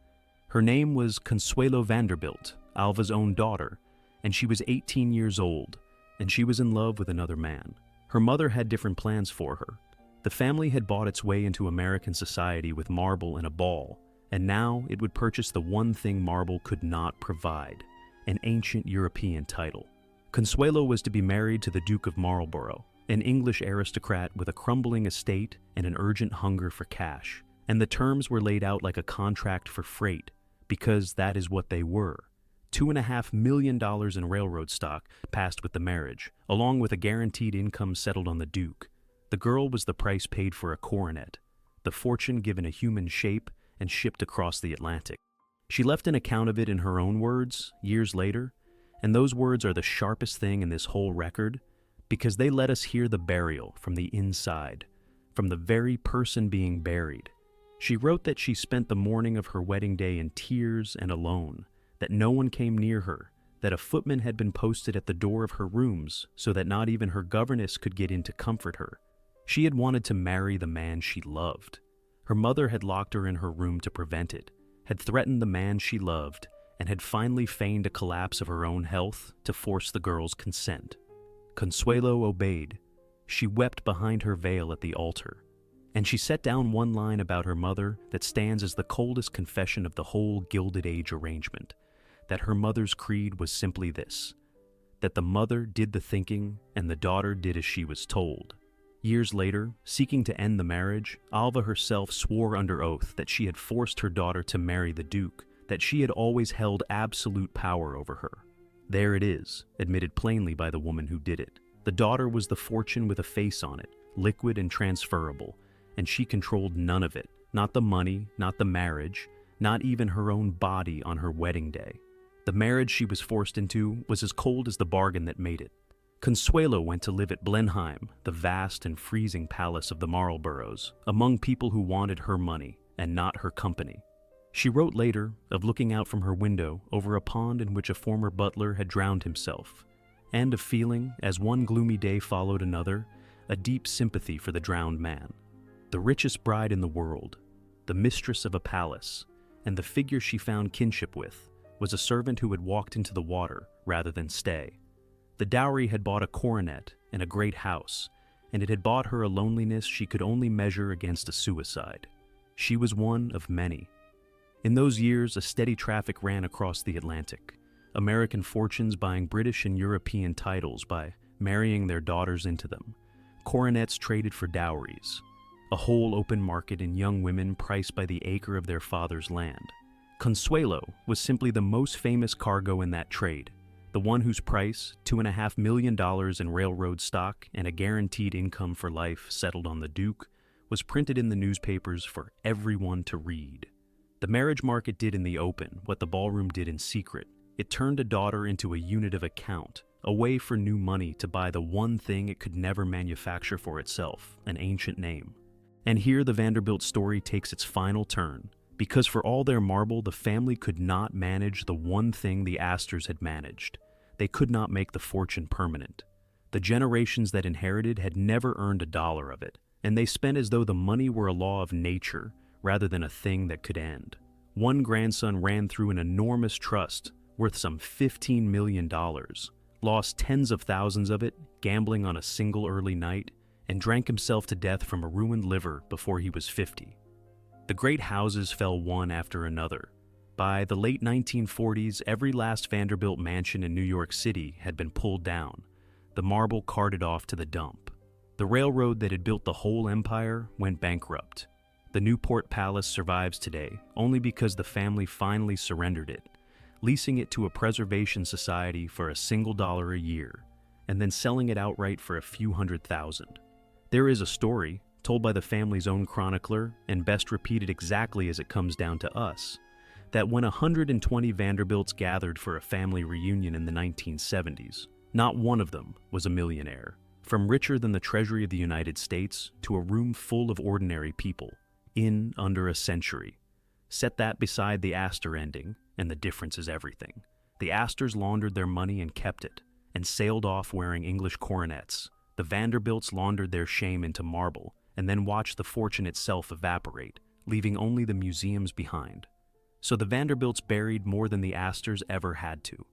Her name was Consuelo Vanderbilt, Alva's own daughter, and she was 18 years old, and she was in love with another man. Her mother had different plans for her. The family had bought its way into American society with marble and a ball, and now it would purchase the one thing marble could not provide, an ancient European title. Consuelo was to be married to the Duke of Marlborough, an English aristocrat with a crumbling estate and an urgent hunger for cash, and the terms were laid out like a contract for freight, because that is what they were. $2.5 million in railroad stock passed with the marriage, along with a guaranteed income settled on the Duke. The girl was the price paid for a coronet, the fortune given a human shape and shipped across the Atlantic. She left an account of it in her own words, years later, and those words are the sharpest thing in this whole record, because they let us hear the burial from the inside, from the very person being buried. She wrote that she spent the morning of her wedding day in tears and alone, that no one came near her, that a footman had been posted at the door of her rooms so that not even her governess could get in to comfort her. She had wanted to marry the man she loved. Her mother had locked her in her room to prevent it, had threatened the man she loved, and had finally feigned a collapse of her own health to force the girl's consent. Consuelo obeyed. She wept behind her veil at the altar, and she set down one line about her mother that stands as the coldest confession of the whole Gilded Age arrangement, that her mother's creed was simply this, that the mother did the thinking and the daughter did as she was told. Years later, seeking to end the marriage, Alva herself swore under oath that she had forced her daughter to marry the Duke, that she had always held absolute power over her. There it is, admitted plainly by the woman who did it. The daughter was the fortune with a face on it, liquid and transferable, and she controlled none of it, not the money, not the marriage, not even her own body on her wedding day. The marriage she was forced into was as cold as the bargain that made it. Consuelo went to live at Blenheim, the vast and freezing palace of the Marlboroughs, among people who wanted her money and not her company. She wrote later of looking out from her window over a pond in which a former butler had drowned himself, and of feeling, as one gloomy day followed another, a deep sympathy for the drowned man. The richest bride in the world, the mistress of a palace, and the figure she found kinship with, was a servant who had walked into the water rather than stay. The dowry had bought a coronet and a great house, and it had bought her a loneliness she could only measure against a suicide. She was one of many. In those years, a steady traffic ran across the Atlantic, American fortunes buying British and European titles by marrying their daughters into them, coronets traded for dowries, a whole open market in young women priced by the acre of their father's land. Consuelo was simply the most famous cargo in that trade, the one whose price, $2.5 million in railroad stock and a guaranteed income for life settled on the Duke, was printed in the newspapers for everyone to read. The marriage market did in the open what the ballroom did in secret. It turned a daughter into a unit of account, a way for new money to buy the one thing it could never manufacture for itself, an ancient name. And here the Vanderbilt story takes its final turn, because for all their marble, the family could not manage the one thing the Astors had managed. They could not make the fortune permanent. The generations that inherited had never earned a dollar of it, and they spent as though the money were a law of nature rather than a thing that could end. One grandson ran through an enormous trust worth some $15 million, lost tens of thousands of it gambling on a single early night, and drank himself to death from a ruined liver before he was 50. The great houses fell one after another. By the late 1940s, every last Vanderbilt mansion in New York City had been pulled down, the marble carted off to the dump. The railroad that had built the whole empire went bankrupt. The Newport Palace survives today only because the family finally surrendered it, leasing it to a preservation society for a single dollar a year, and then selling it outright for a few $100,000. There is a story, told by the family's own chronicler and best repeated exactly as it comes down to us, that when 120 Vanderbilts gathered for a family reunion in the 1970s, not one of them was a millionaire, from richer than the Treasury of the United States to a room full of ordinary people, in under a century. Set that beside the Astor ending, and the difference is everything. The Astors laundered their money and kept it, and sailed off wearing English coronets. The Vanderbilts laundered their shame into marble, and then watched the fortune itself evaporate, leaving only the museums behind. So the Vanderbilts buried more than the Astors ever had to.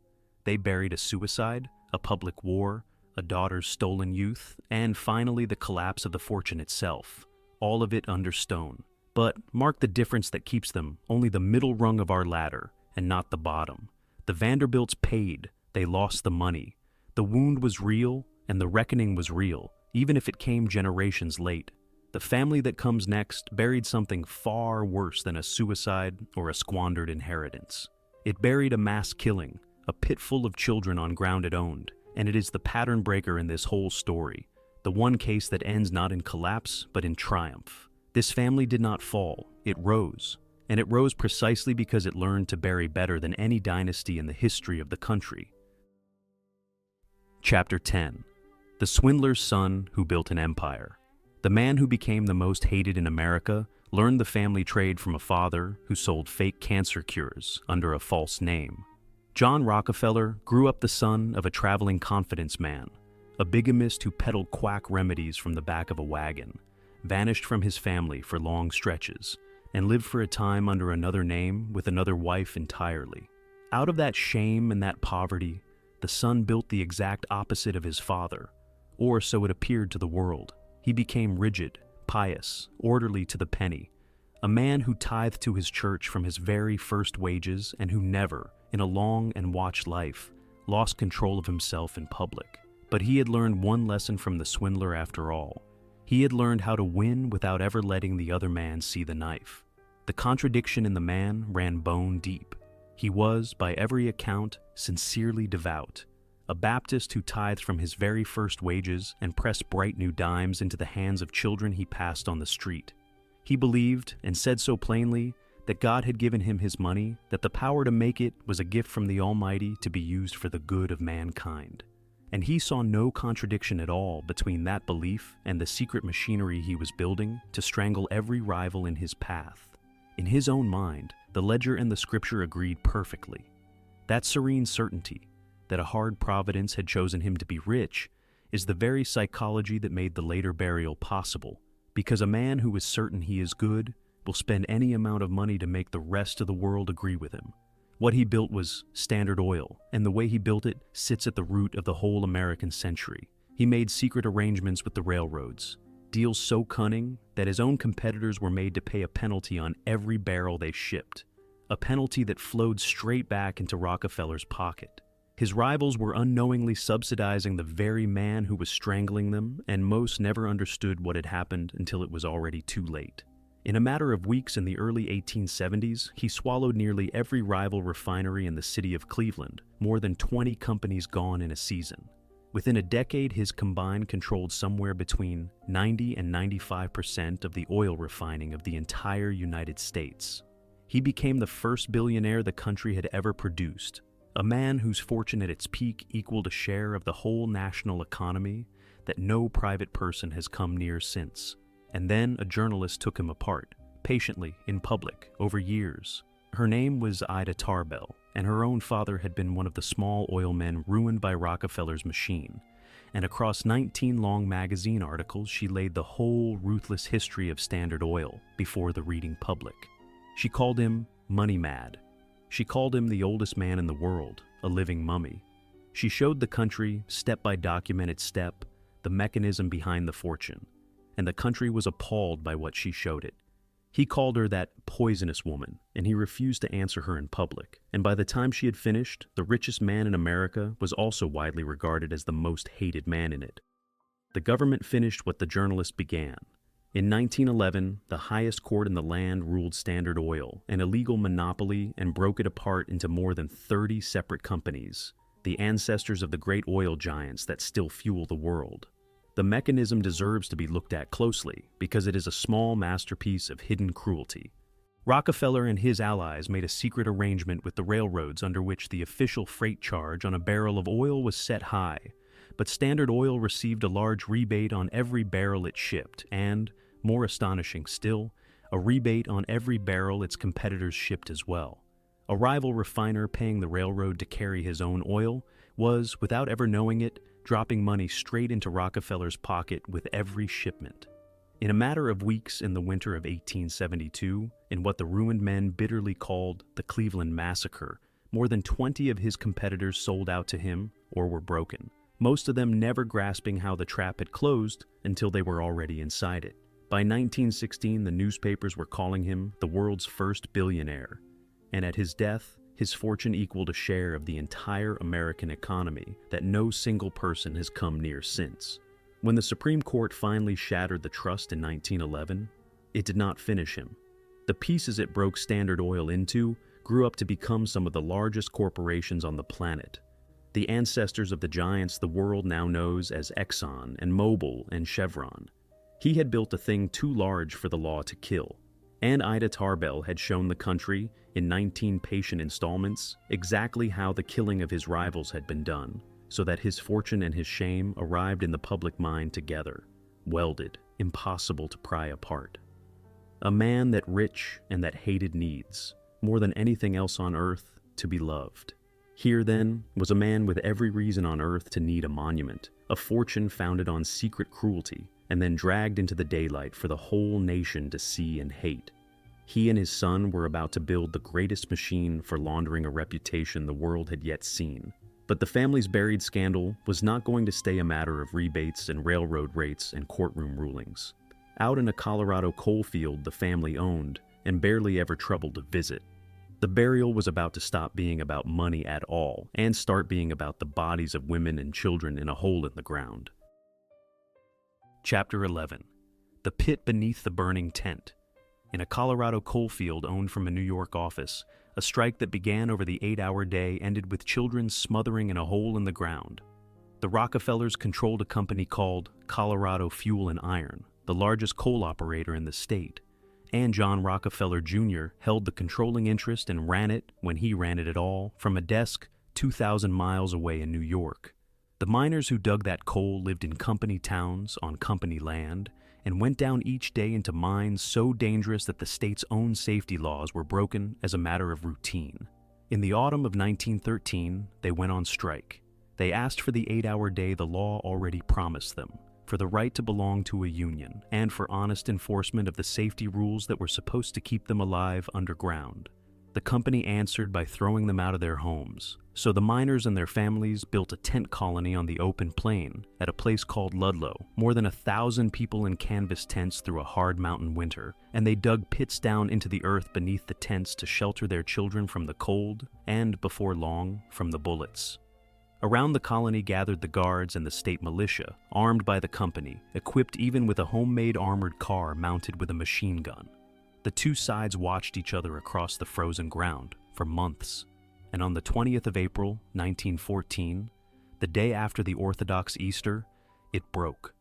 They buried a suicide, a public war, a daughter's stolen youth, and finally the collapse of the fortune itself, all of it under stone. But mark the difference that keeps them only the middle rung of our ladder, and not the bottom. The Vanderbilts paid, they lost the money. The wound was real, and the reckoning was real, even if it came generations late. The family that comes next buried something far worse than a suicide or a squandered inheritance. It buried a mass killing, a pit full of children on ground it owned, and it is the pattern breaker in this whole story, the one case that ends not in collapse but in triumph. This family did not fall, it rose, and it rose precisely because it learned to bury better than any dynasty in the history of the country. Chapter 10. The Swindler's Son Who Built an Empire. The man who became the most hated in America learned the family trade from a father who sold fake cancer cures under a false name. John Rockefeller grew up the son of a traveling confidence man, a bigamist who peddled quack remedies from the back of a wagon, vanished from his family for long stretches, and lived for a time under another name with another wife entirely. Out of that shame and that poverty, the son built the exact opposite of his father, or so it appeared to the world. He became rigid, pious, orderly to the penny, a man who tithed to his church from his very first wages and who never, in a long and watched life, lost control of himself in public. But he had learned one lesson from the swindler after all. He had learned how to win without ever letting the other man see the knife. The contradiction in the man ran bone deep. He was, by every account, sincerely devout, a Baptist who tithed from his very first wages and pressed bright new dimes into the hands of children he passed on the street. He believed, and said so plainly, that God had given him his money, that the power to make it was a gift from the Almighty to be used for the good of mankind. And he saw no contradiction at all between that belief and the secret machinery he was building to strangle every rival in his path. In his own mind, the ledger and the scripture agreed perfectly. That serene certainty, that a hard providence had chosen him to be rich, is the very psychology that made the later burial possible, because a man who is certain he is good will spend any amount of money to make the rest of the world agree with him. What he built was Standard Oil, and the way he built it sits at the root of the whole American century. He made secret arrangements with the railroads, deals so cunning that his own competitors were made to pay a penalty on every barrel they shipped, a penalty that flowed straight back into Rockefeller's pocket. His rivals were unknowingly subsidizing the very man who was strangling them, and most never understood what had happened until it was already too late. In a matter of weeks in the early 1870s, he swallowed nearly every rival refinery in the city of Cleveland, more than 20 companies gone in a season. Within a decade, his combine controlled somewhere between 90 and 95% of the oil refining of the entire United States. He became the first billionaire the country had ever produced, a man whose fortune at its peak equaled a share of the whole national economy that no private person has come near since. And then a journalist took him apart, patiently, in public, over years. Her name was Ida Tarbell, and her own father had been one of the small oil men ruined by Rockefeller's machine. And across 19 long magazine articles, she laid the whole ruthless history of Standard Oil before the reading public. She called him money mad, She called him the oldest man in the world, a living mummy. She showed the country, step by documented step, the mechanism behind the fortune, and the country was appalled by what she showed it. He called her that poisonous woman, and he refused to answer her in public. And by the time she had finished, the richest man in America was also widely regarded as the most hated man in it. The government finished what the journalist began. In 1911, the highest court in the land ruled Standard Oil, an illegal monopoly, and broke it apart into more than 30 separate companies, the ancestors of the great oil giants that still fuel the world. The mechanism deserves to be looked at closely because it is a small masterpiece of hidden cruelty. Rockefeller and his allies made a secret arrangement with the railroads under which the official freight charge on a barrel of oil was set high, but Standard Oil received a large rebate on every barrel it shipped and, more astonishing still, a rebate on every barrel its competitors shipped as well. A rival refiner paying the railroad to carry his own oil was, without ever knowing it, dropping money straight into Rockefeller's pocket with every shipment. In a matter of weeks in the winter of 1872, in what the ruined men bitterly called the Cleveland Massacre, more than 20 of his competitors sold out to him or were broken, most of them never grasping how the trap had closed until they were already inside it. By 1916, the newspapers were calling him the world's first billionaire, and at his death, his fortune equaled a share of the entire American economy that no single person has come near since. When the Supreme Court finally shattered the trust in 1911, it did not finish him. The pieces it broke Standard Oil into grew up to become some of the largest corporations on the planet. The ancestors of the giants the world now knows as Exxon and Mobil and Chevron. He had built a thing too large for the law to kill. And Ida Tarbell had shown the country, in 19 patient installments, exactly how the killing of his rivals had been done, so that his fortune and his shame arrived in the public mind together, welded, impossible to pry apart. A man that rich and that hated needs, more than anything else on earth, to be loved. Here, then, was a man with every reason on earth to need a monument, a fortune founded on secret cruelty, and then dragged into the daylight for the whole nation to see and hate. He and his son were about to build the greatest machine for laundering a reputation the world had yet seen. But the family's buried scandal was not going to stay a matter of rebates and railroad rates and courtroom rulings. Out in a Colorado coal field the family owned and barely ever troubled to visit, the burial was about to stop being about money at all and start being about the bodies of women and children in a hole in the ground. Chapter 11. The Pit Beneath the Burning Tent. In a Colorado coal field owned from a New York office, a strike that began over the 8-hour day ended with children smothering in a hole in the ground. The Rockefellers controlled a company called Colorado Fuel and Iron, the largest coal operator in the state, and John Rockefeller Jr. held the controlling interest and ran it, when he ran it at all, from a desk 2,000 miles away in New York. The miners who dug that coal lived in company towns on company land and went down each day into mines so dangerous that the state's own safety laws were broken as a matter of routine. In the autumn of 1913, they went on strike. They asked for the 8-hour day the law already promised them, for the right to belong to a union, and for honest enforcement of the safety rules that were supposed to keep them alive underground. The company answered by throwing them out of their homes, so the miners and their families built a tent colony on the open plain at a place called Ludlow, more than 1,000 people in canvas tents through a hard mountain winter, and they dug pits down into the earth beneath the tents to shelter their children from the cold and, before long, from the bullets. Around the colony gathered the guards and the state militia, armed by the company, equipped even with a homemade armored car mounted with a machine gun. The two sides watched each other across the frozen ground for months, and on the 20th of April, 1914, the day after the Orthodox Easter, it broke.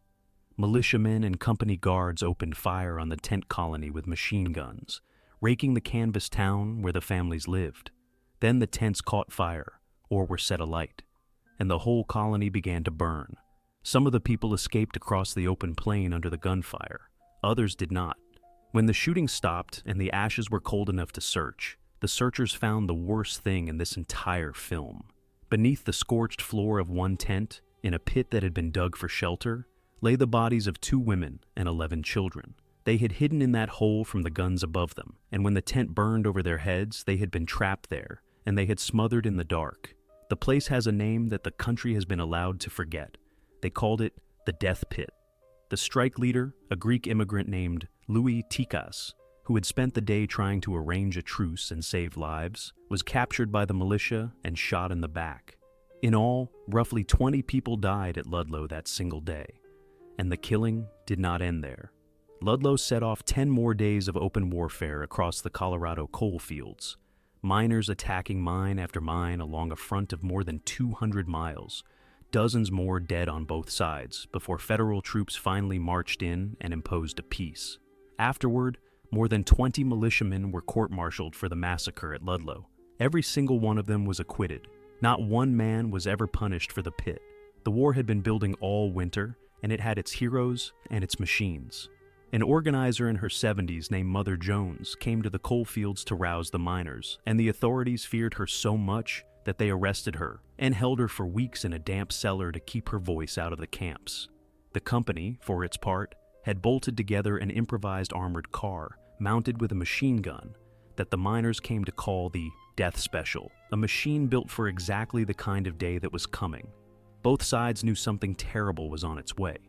Militiamen and company guards opened fire on the tent colony with machine guns, raking the canvas town where the families lived. Then the tents caught fire, or were set alight, and the whole colony began to burn. Some of the people escaped across the open plain under the gunfire. Others did not. When the shooting stopped and the ashes were cold enough to search, the searchers found the worst thing in this entire film. Beneath the scorched floor of one tent, in a pit that had been dug for shelter, lay the bodies of 2 women and 11 children. They had hidden in that hole from the guns above them, and when the tent burned over their heads, they had been trapped there, and they had smothered in the dark. The place has a name that the country has been allowed to forget. They called it the Death Pit. The strike leader, a Greek immigrant named Louis Tikas, who had spent the day trying to arrange a truce and save lives, was captured by the militia and shot in the back. In all, roughly 20 people died at Ludlow that single day, and the killing did not end there. Ludlow set off 10 more days of open warfare across the Colorado coal fields, miners attacking mine after mine along a front of more than 200 miles, dozens more dead on both sides, before federal troops finally marched in and imposed a peace. Afterward, more than 20 militiamen were court-martialed for the massacre at Ludlow. Every single one of them was acquitted. Not one man was ever punished for the pit. The war had been building all winter, and it had its heroes and its machines. An organizer in her 70s named Mother Jones came to the coal fields to rouse the miners, and the authorities feared her so much that they arrested her and held her for weeks in a damp cellar to keep her voice out of the camps. The company, for its part, had bolted together an improvised armored car mounted with a machine gun that the miners came to call the Death Special, a machine built for exactly the kind of day that was coming. Both sides knew something terrible was on its way.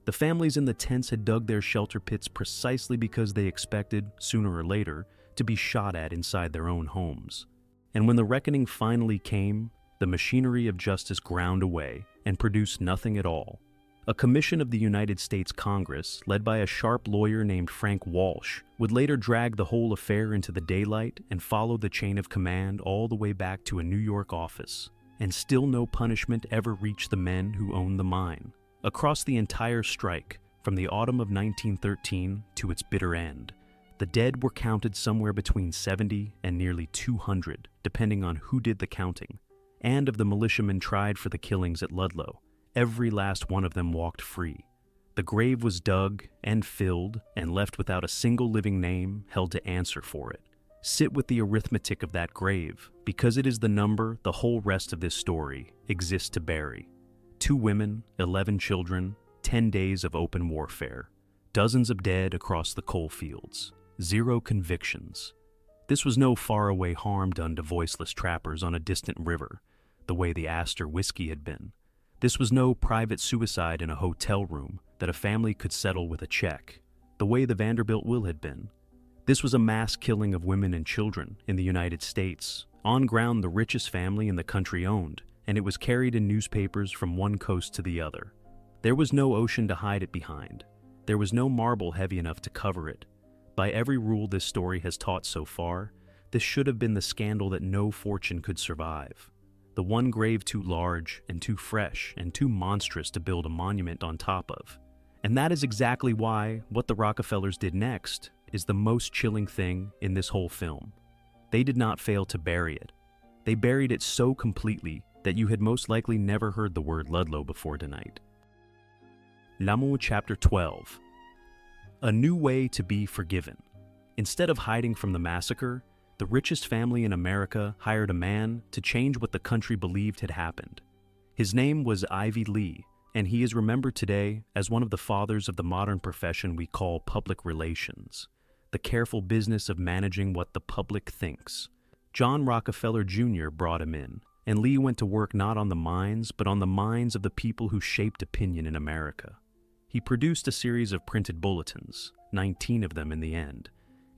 The families in the tents had dug their shelter pits precisely because they expected, sooner or later, to be shot at inside their own homes. And when the reckoning finally came, the machinery of justice ground away and produced nothing at all. A commission of the United States Congress, led by a sharp lawyer named Frank Walsh, would later drag the whole affair into the daylight and follow the chain of command all the way back to a New York office. And still no punishment ever reached the men who owned the mine. Across the entire strike, from the autumn of 1913 to its bitter end, the dead were counted somewhere between 70 and nearly 200, depending on who did the counting. And of the militiamen tried for the killings at Ludlow, every last one of them walked free. The grave was dug and filled and left without a single living name held to answer for it. Sit with the arithmetic of that grave, because it is the number the whole rest of this story exists to bury. 2 women, 11 children, 10 days of open warfare, dozens of dead across the coal fields, 0 convictions. This was no faraway harm done to voiceless trappers on a distant river, the way the Astor whiskey had been. This was no private suicide in a hotel room that a family could settle with a check, the way the Vanderbilt will had been. This was a mass killing of women and children in the United States, on ground the richest family in the country owned, and it was carried in newspapers from one coast to the other. There was no ocean to hide it behind. There was no marble heavy enough to cover it. By every rule this story has taught so far, this should have been the scandal that no fortune could survive. The one grave too large and too fresh and too monstrous to build a monument on top of. And that is exactly why what the Rockefellers did next is the most chilling thing in this whole film. They did not fail to bury it. They buried it so completely that you had most likely never heard the word Ludlow before tonight. L'amour chapter 12. A new way to be forgiven. Instead of hiding from the massacre, the richest family in America hired a man to change what the country believed had happened. His name was Ivy Lee, and he is remembered today as one of the fathers of the modern profession we call public relations, the careful business of managing what the public thinks. John Rockefeller Jr. brought him in, and Lee went to work not on the minds, but on the minds of the people who shaped opinion in America. He produced a series of printed bulletins, 19 of them in the end,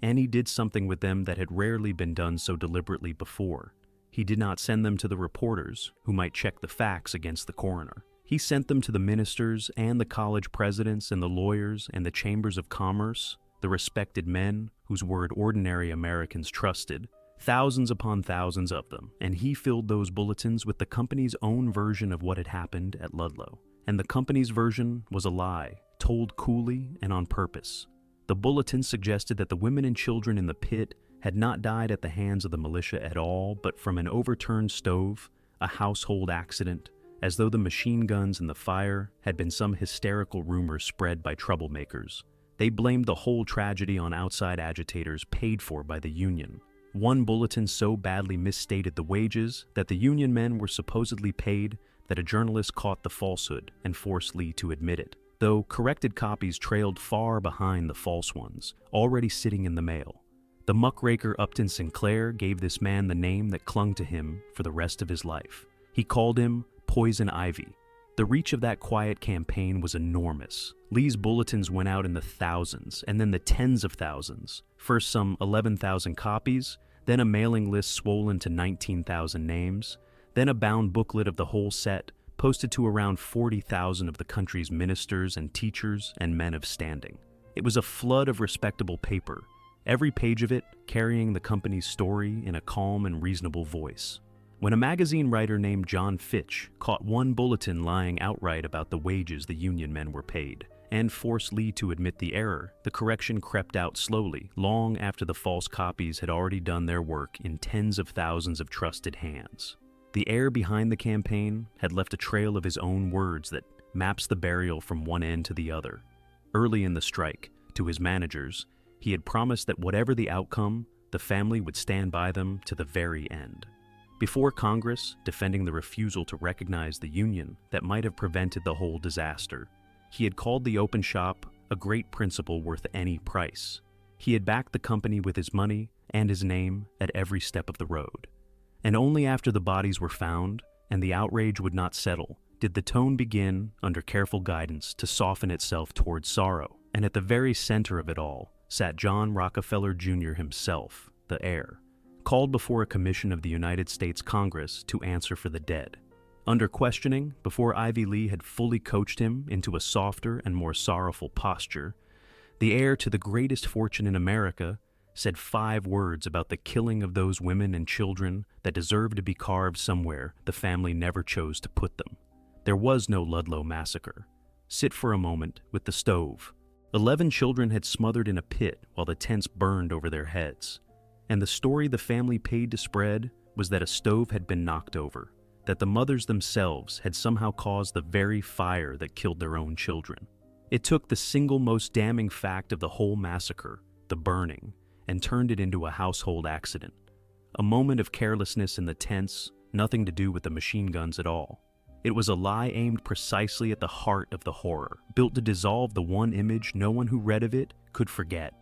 and he did something with them that had rarely been done so deliberately before. He did not send them to the reporters, who might check the facts against the coroner. He sent them to the ministers and the college presidents and the lawyers and the chambers of commerce, the respected men whose word ordinary Americans trusted, thousands upon thousands of them, and he filled those bulletins with the company's own version of what had happened at Ludlow. And the company's version was a lie, told coolly and on purpose. The bulletin suggested that the women and children in the pit had not died at the hands of the militia at all, but from an overturned stove, a household accident, as though the machine guns and the fire had been some hysterical rumor spread by troublemakers. They blamed the whole tragedy on outside agitators paid for by the Union. One bulletin so badly misstated the wages that the Union men were supposedly paid that a journalist caught the falsehood and forced Lee to admit it. though corrected copies trailed far behind the false ones, already sitting in the mail. The muckraker Upton Sinclair gave this man the name that clung to him for the rest of his life. He called him Poison Ivy. The reach of that quiet campaign was enormous. Lee's bulletins went out in the thousands, and then the tens of thousands. First some 11,000 copies, then a mailing list swollen to 19,000 names, then a bound booklet of the whole set, posted to around 40,000 of the country's ministers and teachers and men of standing. It was a flood of respectable paper, every page of it carrying the company's story in a calm and reasonable voice. When a magazine writer named John Fitch caught one bulletin lying outright about the wages the Union men were paid, and forced Lee to admit the error, the correction crept out slowly, long after the false copies had already done their work in tens of thousands of trusted hands. The heir behind the campaign had left a trail of his own words that maps the burial from one end to the other. Early in the strike, to his managers, he had promised that whatever the outcome, the family would stand by them to the very end. Before Congress, defending the refusal to recognize the Union that might have prevented the whole disaster, he had called the open shop a great principle worth any price. He had backed the company with his money and his name at every step of the road. And only after the bodies were found and the outrage would not settle did the tone begin, under careful guidance, to soften itself towards sorrow. And at the very center of it all sat John Rockefeller Jr. himself, the heir, called before a commission of the United States Congress to answer for the dead. Under questioning, before Ivy Lee had fully coached him into a softer and more sorrowful posture, the heir to the greatest fortune in America said 5 words about the killing of those women and children that deserved to be carved somewhere the family never chose to put them. There was no Ludlow Massacre. Sit for a moment with the stove. 11 children had smothered in a pit while the tents burned over their heads. And the story the family paid to spread was that a stove had been knocked over, that the mothers themselves had somehow caused the very fire that killed their own children. It took the single most damning fact of the whole massacre, the burning, and turned it into a household accident. A moment of carelessness in the tents, nothing to do with the machine guns at all. It was a lie aimed precisely at the heart of the horror, built to dissolve the one image no one who read of it could forget.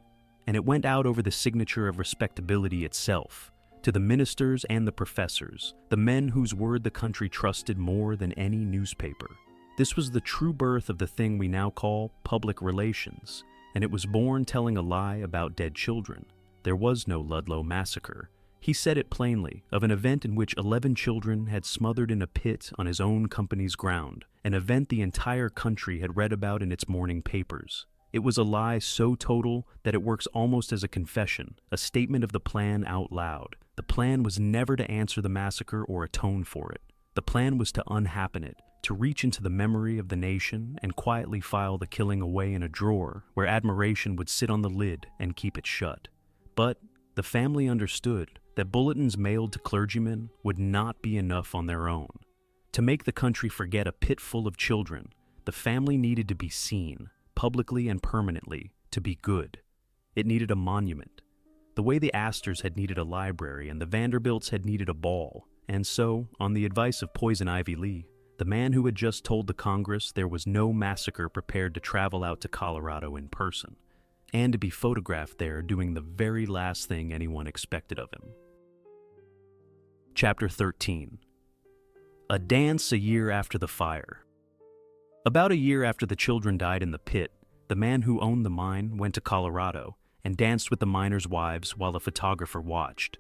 And it went out over the signature of respectability itself, to the ministers and the professors, the men whose word the country trusted more than any newspaper. This was the true birth of the thing we now call public relations, and it was born telling a lie about dead children. There was no Ludlow Massacre. He said it plainly, of an event in which 11 children had smothered in a pit on his own company's ground, an event the entire country had read about in its morning papers. It was a lie so total that it works almost as a confession, a statement of the plan out loud. The plan was never to answer the massacre or atone for it. The plan was to unhappen it, to reach into the memory of the nation and quietly file the killing away in a drawer where admiration would sit on the lid and keep it shut. But the family understood that bulletins mailed to clergymen would not be enough on their own. To make the country forget a pit full of children, the family needed to be seen, publicly and permanently, to be good. It needed a monument. The way the Astors had needed a library and the Vanderbilts had needed a ball. And so, on the advice of Poison Ivy Lee, the man who had just told the Congress there was no massacre prepared to travel out to Colorado in person, and to be photographed there doing the very last thing anyone expected of him. Chapter 13. A Dance a Year After the Fire. About a year after the children died in the pit, the man who owned the mine went to Colorado and danced with the miners' wives while a photographer watched.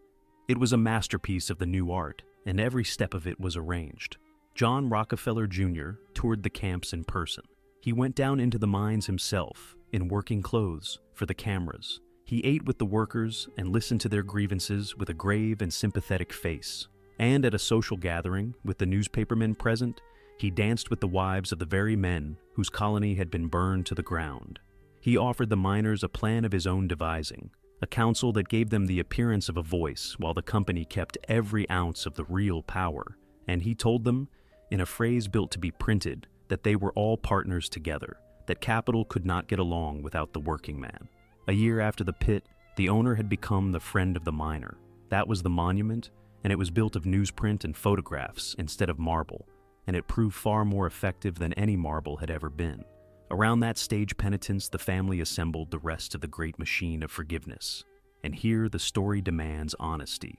It was a masterpiece of the new art, and every step of it was arranged. John Rockefeller Jr. toured the camps in person. He went down into the mines himself, in working clothes, for the cameras. He ate with the workers and listened to their grievances with a grave and sympathetic face. And at a social gathering, with the newspapermen present, he danced with the wives of the very men whose colony had been burned to the ground. He offered the miners a plan of his own devising, a council that gave them the appearance of a voice while the company kept every ounce of the real power. And he told them, in a phrase built to be printed, that they were all partners together, that capital could not get along without the working man. A year after the pit, the owner had become the friend of the miner. That was the monument, and it was built of newsprint and photographs instead of marble, and it proved far more effective than any marble had ever been. Around that stage penitence, the family assembled the rest of the great machine of forgiveness. And here the story demands honesty,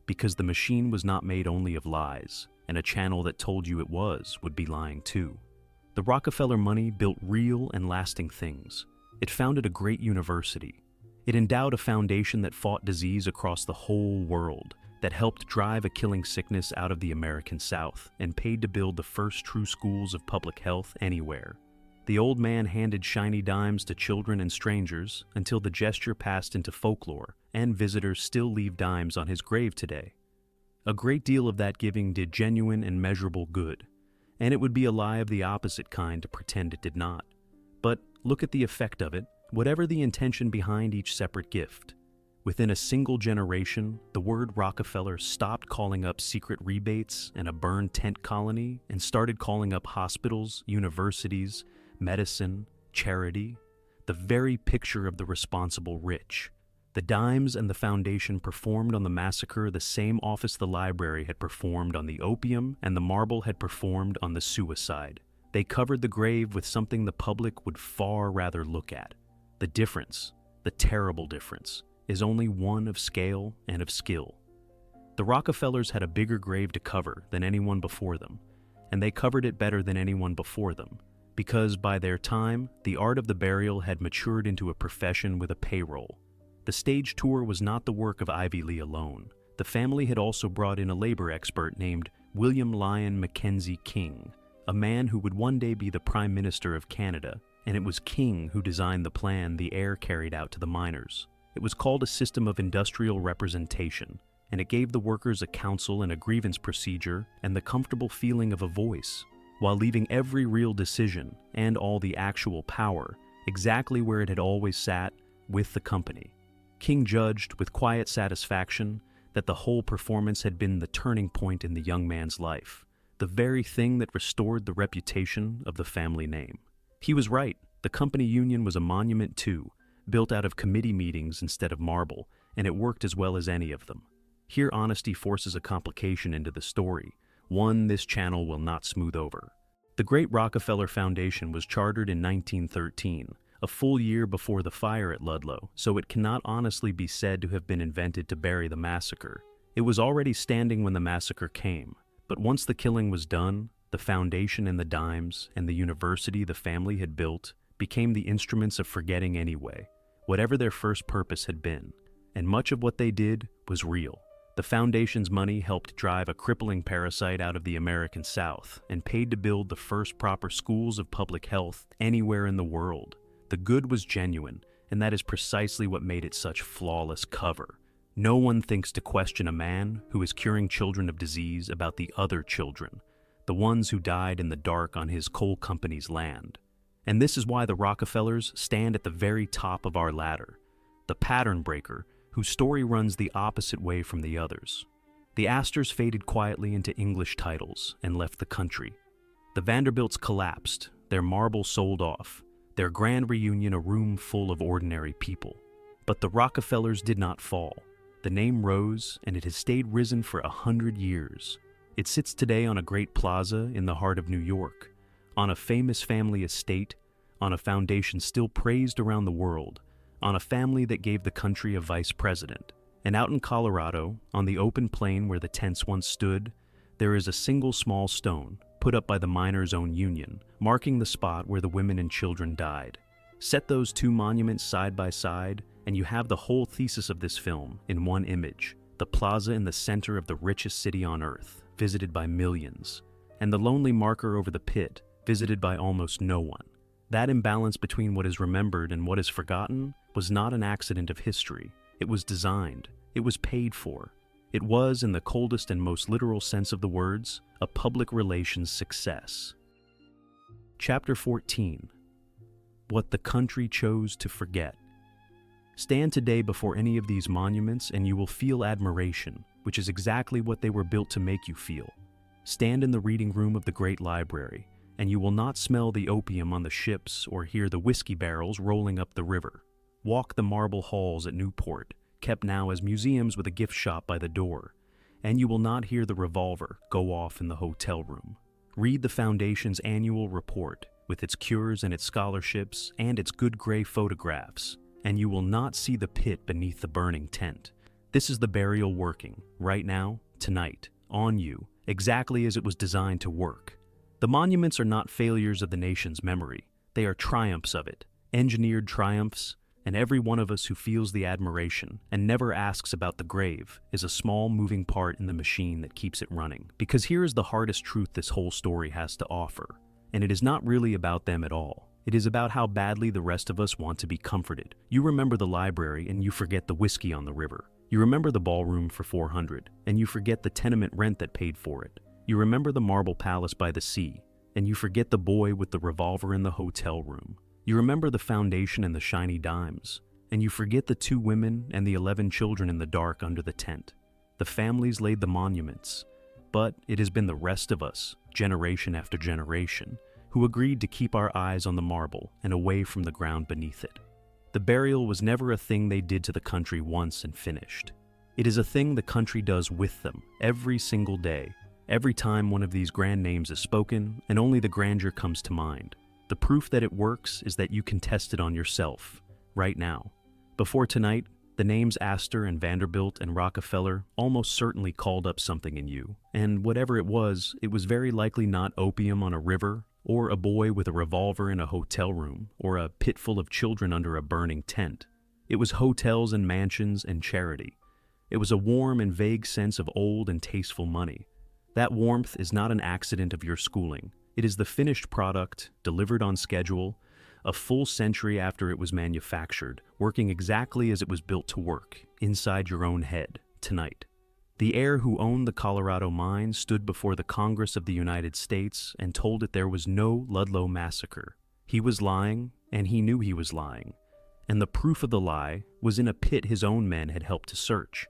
because the machine was not made only of lies, and a channel that told you it was would be lying too. The Rockefeller money built real and lasting things. It founded a great university. It endowed a foundation that fought disease across the whole world, that helped drive a killing sickness out of the American South, and paid to build the first true schools of public health anywhere. The old man handed shiny dimes to children and strangers until the gesture passed into folklore, and visitors still leave dimes on his grave today. A great deal of that giving did genuine and measurable good, and it would be a lie of the opposite kind to pretend it did not. But look at the effect of it, whatever the intention behind each separate gift. Within a single generation, the word Rockefeller stopped calling up secret rebates and a burned tent colony and started calling up hospitals, universities, medicine, charity, the very picture of the responsible rich. The dimes and the foundation performed on the massacre the same office the library had performed on the opium and the marble had performed on the suicide. They covered the grave with something the public would far rather look at. The difference, the terrible difference, is only one of scale and of skill. The Rockefellers had a bigger grave to cover than anyone before them, and they covered it better than anyone before them, because by their time, the art of the burial had matured into a profession with a payroll. The stage tour was not the work of Ivy Lee alone. The family had also brought in a labor expert named William Lyon Mackenzie King, a man who would one day be the Prime Minister of Canada, and it was King who designed the plan the heir carried out to the miners. It was called a system of industrial representation, and it gave the workers a council and a grievance procedure and the comfortable feeling of a voice, while leaving every real decision and all the actual power exactly where it had always sat, with the company. King judged with quiet satisfaction that the whole performance had been the turning point in the young man's life, the very thing that restored the reputation of the family name. He was right. The company union was a monument too, built out of committee meetings instead of marble, and it worked as well as any of them. Here honesty forces a complication into the story, one this channel will not smooth over. The Great Rockefeller Foundation was chartered in 1913, a full year before the fire at Ludlow, so it cannot honestly be said to have been invented to bury the massacre. It was already standing when the massacre came, but once the killing was done, the foundation and the dimes and the university the family had built became the instruments of forgetting anyway, whatever their first purpose had been, and much of what they did was real. The foundation's money helped drive a crippling parasite out of the American South and paid to build the first proper schools of public health anywhere in the world. The good was genuine, and that is precisely what made it such flawless cover. No one thinks to question a man who is curing children of disease about the other children, the ones who died in the dark on his coal company's land. And this is why the Rockefellers stand at the very top of our ladder, the pattern breaker whose story runs the opposite way from the others. The Astors faded quietly into English titles and left the country. The Vanderbilts collapsed, their marble sold off, their grand reunion a room full of ordinary people. But the Rockefellers did not fall. The name rose, and it has stayed risen for 100 years. It sits today on a great plaza in the heart of New York, on a famous family estate, on a foundation still praised around the world, on a family that gave the country a vice president. And out in Colorado, on the open plain where the tents once stood, there is a single small stone, put up by the miners' own union, marking the spot where the women and children died. Set those two monuments side by side, and you have the whole thesis of this film in one image, the plaza in the center of the richest city on earth, visited by millions, and the lonely marker over the pit, visited by almost no one. That imbalance between what is remembered and what is forgotten was not an accident of history. It was designed. It was paid for. It was, in the coldest and most literal sense of the words, a public relations success. Chapter 14. What the country chose to forget. Stand today before any of these monuments and you will feel admiration, which is exactly what they were built to make you feel. Stand in the reading room of the great library, and you will not smell the opium on the ships or hear the whiskey barrels rolling up the river. Walk the marble halls at Newport, kept now as museums with a gift shop by the door, and you will not hear the revolver go off in the hotel room. Read the Foundation's annual report, with its cures and its scholarships and its good gray photographs, and you will not see the pit beneath the burning tent. This is the burial working, right now, tonight, on you, exactly as it was designed to work. The monuments are not failures of the nation's memory. They are triumphs of it, engineered triumphs, and every one of us who feels the admiration and never asks about the grave is a small moving part in the machine that keeps it running. Because here is the hardest truth this whole story has to offer, and it is not really about them at all. It is about how badly the rest of us want to be comforted. You remember the library and you forget the whiskey on the river. You remember the ballroom for 400 and you forget the tenement rent that paid for it. You remember the marble palace by the sea and you forget the boy with the revolver in the hotel room. You remember the foundation and the shiny dimes, and you forget the 2 women and the 11 children in the dark under the tent. The families laid the monuments, but it has been the rest of us, generation after generation, who agreed to keep our eyes on the marble and away from the ground beneath it. The burial was never a thing they did to the country once and finished. It is a thing the country does with them every single day, every time one of these grand names is spoken, and only the grandeur comes to mind. The proof that it works is that you can test it on yourself, right now. Before tonight, the names Astor and Vanderbilt and Rockefeller almost certainly called up something in you, and whatever it was very likely not opium on a river, or a boy with a revolver in a hotel room, or a pit full of children under a burning tent. It was hotels and mansions and charity. It was a warm and vague sense of old and tasteful money. That warmth is not an accident of your schooling. It is the finished product, delivered on schedule, a full century after it was manufactured, working exactly as it was built to work, inside your own head, tonight. The heir who owned the Colorado mine stood before the Congress of the United States and told it there was no Ludlow Massacre. He was lying, and he knew he was lying. And the proof of the lie was in a pit his own men had helped to search.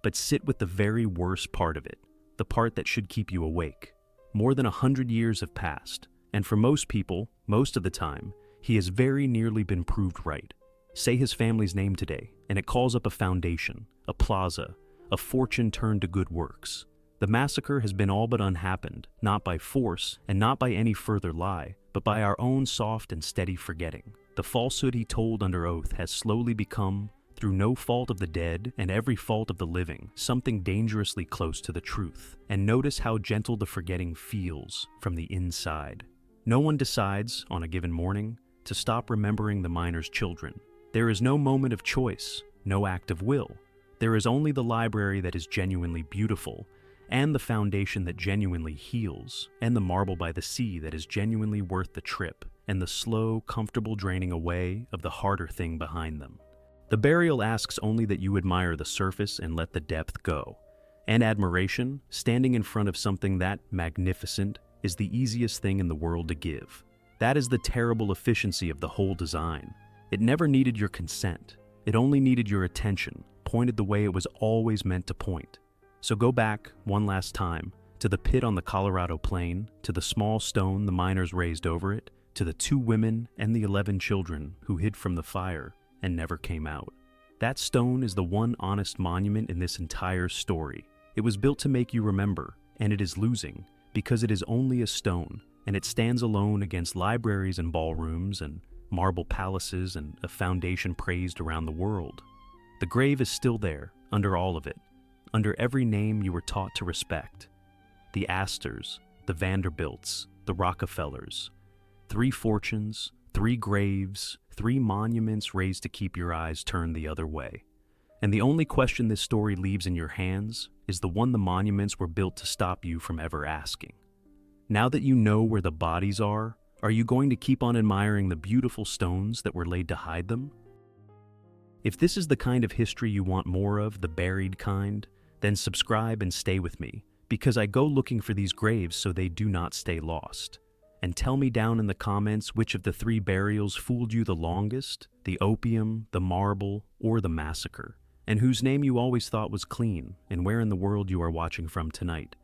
But sit with the very worst part of it, the part that should keep you awake. More than 100 years have passed, and for most people, most of the time, he has very nearly been proved right. Say his family's name today, and it calls up a foundation, a plaza, a fortune turned to good works. The massacre has been all but unhappened, not by force and not by any further lie, but by our own soft and steady forgetting. The falsehood he told under oath has slowly become, through no fault of the dead and every fault of the living, something dangerously close to the truth. And notice how gentle the forgetting feels from the inside. No one decides, on a given morning, to stop remembering the miner's children. There is no moment of choice, no act of will. There is only the library that is genuinely beautiful, and the foundation that genuinely heals, and the marble by the sea that is genuinely worth the trip, and the slow, comfortable draining away of the harder thing behind them. The burial asks only that you admire the surface and let the depth go. And admiration, standing in front of something that magnificent, is the easiest thing in the world to give. That is the terrible efficiency of the whole design. It never needed your consent. It only needed your attention, pointed the way it was always meant to point. So go back, one last time, to the pit on the Colorado plain, to the small stone the miners raised over it, to the 2 women and the 11 children who hid from the fire and never came out. That stone is the one honest monument in this entire story. It was built to make you remember, and it is losing, because it is only a stone, and it stands alone against libraries and ballrooms and marble palaces and a foundation praised around the world. The grave is still there, under all of it, under every name you were taught to respect. The Astors, the Vanderbilts, the Rockefellers. 3 fortunes, 3 graves, 3 monuments raised to keep your eyes turned the other way. And the only question this story leaves in your hands is the one the monuments were built to stop you from ever asking. Now that you know where the bodies are you going to keep on admiring the beautiful stones that were laid to hide them? If this is the kind of history you want more of, the buried kind, then subscribe and stay with me, because I go looking for these graves so they do not stay lost. And tell me down in the comments which of the 3 burials fooled you the longest, the opium, the marble, or the massacre, and whose name you always thought was clean, and where in the world you are watching from tonight.